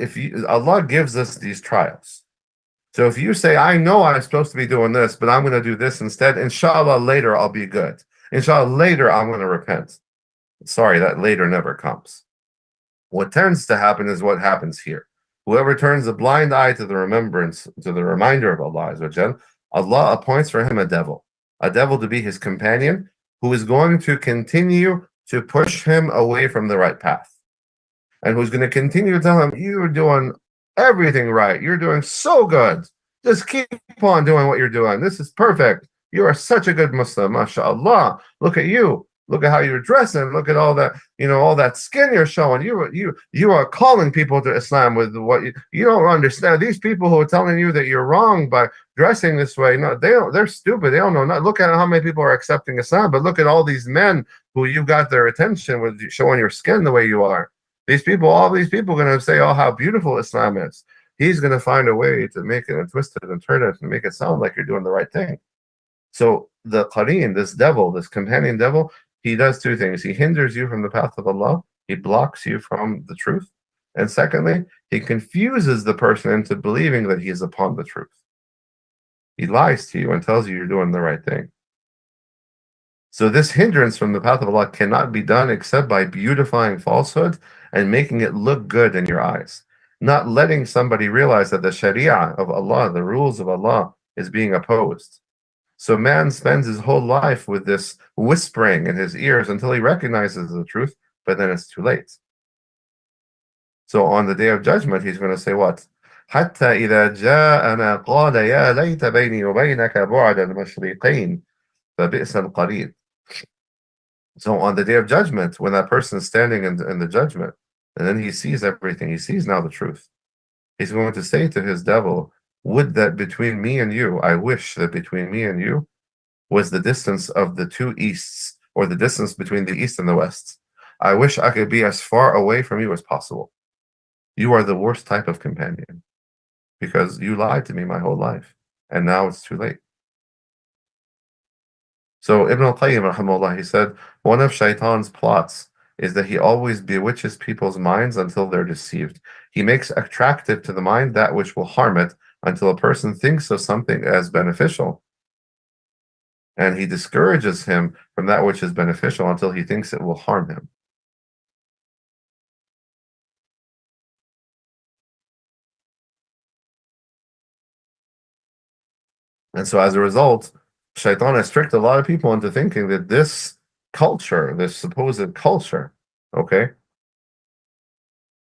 Allah gives us these trials. So if you say, I know I'm supposed to be doing this, but I'm going to do this instead, inshallah, later I'll be good. Inshallah, later I'm going to repent. Sorry, that later never comes. What tends to happen is what happens here. Whoever turns a blind eye to the remembrance, to the reminder of Allah Azza wa Jal, Allah appoints for him a devil to be his companion, who is going to continue to push him away from the right path. And who's going to continue to tell him, you're doing everything right. You're doing so good. Just keep on doing what you're doing. This is perfect. You are such a good Muslim, mashallah. Look at you. Look at how you're dressing. Look at all that, all that skin you're showing. You are calling people to Islam with what you don't understand. These people who are telling you that you're wrong by dressing this way, no, they're stupid. They don't know. Look at how many people are accepting Islam, but look at all these men who you got their attention with showing your skin the way you are. All these people are going to say, oh, how beautiful Islam is. He's going to find a way to make it and twist it and turn it and make it sound like you're doing the right thing. So the qareen, this devil, this companion devil, he does two things. He hinders you from the path of Allah. He blocks you from the truth. And secondly, he confuses the person into believing that he is upon the truth. He lies to you and tells you you're doing the right thing. So this hindrance from the path of Allah cannot be done except by beautifying falsehood and making it look good in your eyes. Not letting somebody realize that the Sharia of Allah, the rules of Allah, is being opposed. So man spends his whole life with this whispering in his ears until he recognizes the truth, but then it's too late. So on the day of judgment, he's going to say what? حتى إذا جاءنا قال يا ليت بيني وبينك بعد المشرقين فبئس القرين. So on the day of judgment, when that person is standing in the judgment, and then he sees everything, he sees now the truth. He's going to say to his devil, would that between me and you, I wish that between me and you was the distance of the two easts, or the distance between the east and the west. I wish I could be as far away from you as possible. You are the worst type of companion, because you lied to me my whole life, and now it's too late. So Ibn al-Qayyim, rahimahullah, he said, one of Shaitan's plots is that he always bewitches people's minds until they're deceived. He makes attractive to the mind that which will harm it until a person thinks of something as beneficial. And he discourages him from that which is beneficial until he thinks it will harm him. And so as a result, Shaitan has tricked a lot of people into thinking that this culture, this supposed culture,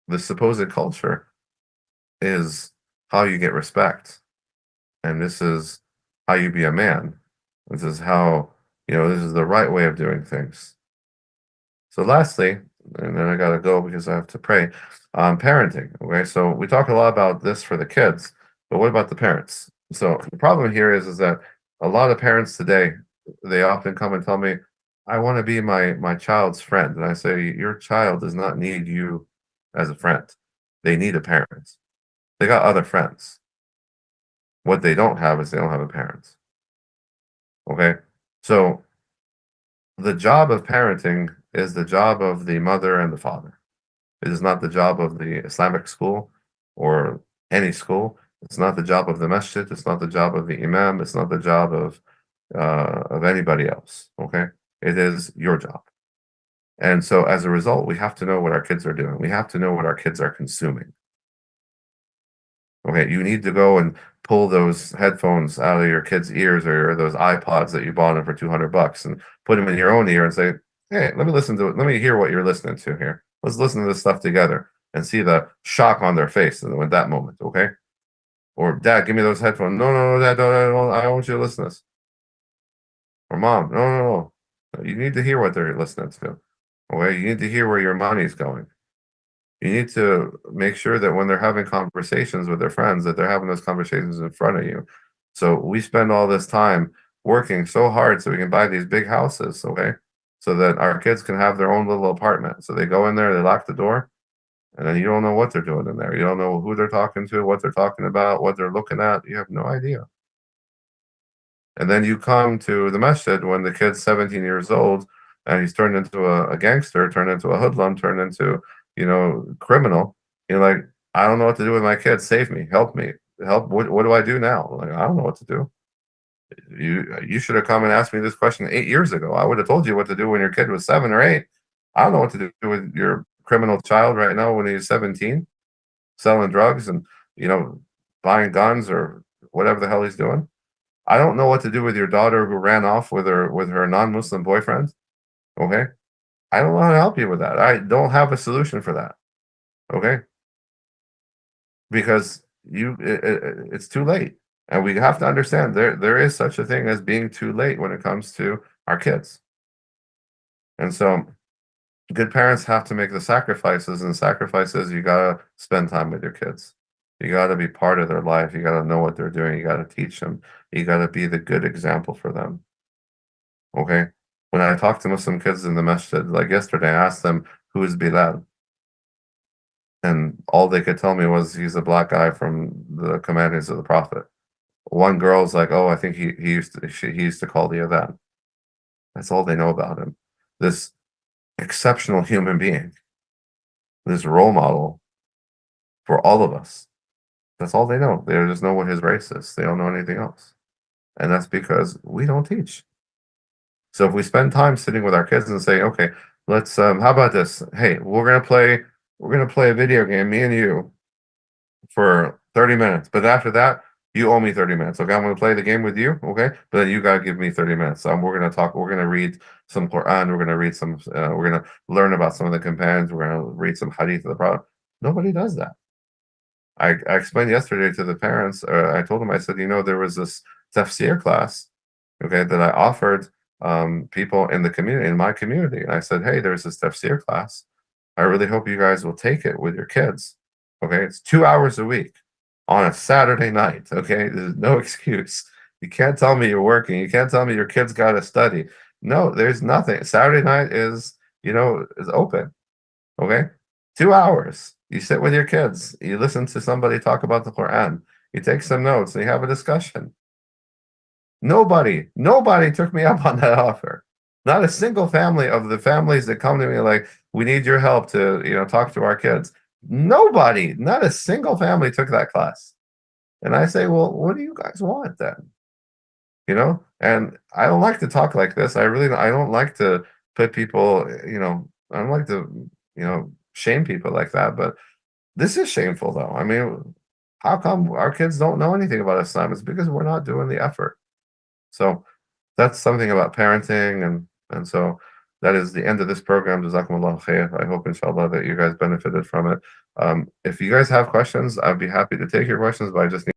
this supposed culture is how you get respect. And this is how you be a man. This is how, this is the right way of doing things. So lastly, and then I got to go because I have to pray, parenting. Okay, so we talk a lot about this for the kids, but what about the parents? So the problem here is that a lot of parents today, they often come and tell me, I want to be my child's friend. And I say, your child does not need you as a friend. They need a parent. They got other friends. What they don't have is they don't have a parent. Okay? So the job of parenting is the job of the mother and the father. It is not the job of the Islamic school or any school. It's not the job of the masjid. It's not the job of the imam. It's not the job of anybody else. Okay? It is your job. And so as a result, we have to know what our kids are doing. We have to know what our kids are consuming. Okay, you need to go and pull those headphones out of your kids' ears or those iPods that you bought them for $200 and put them in your own ear and say, hey, let me listen to it. Let me hear what you're listening to here. Let's listen to this stuff together and see the shock on their face at that moment, okay? Or, Dad, give me those headphones. No, Dad, I want you to listen to this. Or, Mom, no. You need to hear what they're listening to. Okay, you need to hear where your money's going. You need to make sure that when they're having conversations with their friends, that they're having those conversations in front of you. So we spend all this time working so hard so we can buy these big houses, okay? So that our kids can have their own little apartment. So they go in there, they lock the door, and then you don't know what they're doing in there. You don't know who they're talking to, what they're talking about, what they're looking at. You have no idea. And then you come to the masjid when the kid's 17 years old and he's turned into a gangster, turned into a hoodlum, turned into, criminal. You're like, I don't know what to do with my kid. Save me, help me, help. What do I do now? Like, I don't know what to do. You should have come and asked me this question 8 years ago. I would have told you what to do when your kid was 7 or 8. I don't know what to do with your criminal child right now when he's 17, selling drugs and, buying guns or whatever the hell he's doing. I don't know what to do with your daughter who ran off with her non-Muslim boyfriend. Okay? I don't know how to help you with that. I don't have a solution for that. Okay? Because it's too late. And we have to understand there is such a thing as being too late when it comes to our kids. And so good parents have to make the sacrifices, and sacrifices, you gotta spend time with your kids. You gotta be part of their life. You gotta know what they're doing. You gotta teach them. You gotta be the good example for them. Okay? When I talk to Muslim kids in the masjid, like yesterday, I asked them, who is Bilal? And all they could tell me was he's a black guy from the companions of the Prophet. One girl's like, oh, I think he used to call the adhan. That's all they know about him. This exceptional human being, this role model for all of us. That's all they know. They just know what his race is. They don't know anything else. And that's because we don't teach. So if we spend time sitting with our kids and say, okay, let's how about this? Hey, we're gonna play a video game, me and you, for 30 minutes. But after that, you owe me 30 minutes. Okay, I'm gonna play the game with you, okay? But then you gotta give me 30 minutes. We're gonna read some Quran, we're gonna learn about some of the companions, we're gonna read some hadith of the Prophet. Nobody does that. I explained yesterday to the parents, I told them, I said, there was this tafsir class, okay, that I offered people in the community, in my community. And I said, hey, there's this tafsir class. I really hope you guys will take it with your kids. Okay, it's 2 hours a week on a Saturday night. Okay, there's no excuse. You can't tell me you're working. You can't tell me your kids got to study. No, there's nothing. Saturday night is open. Okay, 2 hours. You sit with your kids. You listen to somebody talk about the Quran. You take some notes and you have a discussion. Nobody took me up on that offer. Not a single family of the families that come to me like, we need your help to, talk to our kids. Nobody, not a single family took that class. And I say, well, what do you guys want then? And I don't like to talk like this. I don't like to put people, I don't like to, shame people like that. But this is shameful, though. I mean, how come our kids don't know anything about Islam? It's because we're not doing the effort. So that's something about parenting, and so that is the end of this program. Jazakumullah khair. I hope, inshallah, that you guys benefited from it. If you guys have questions, I'd be happy to take your questions, but I just need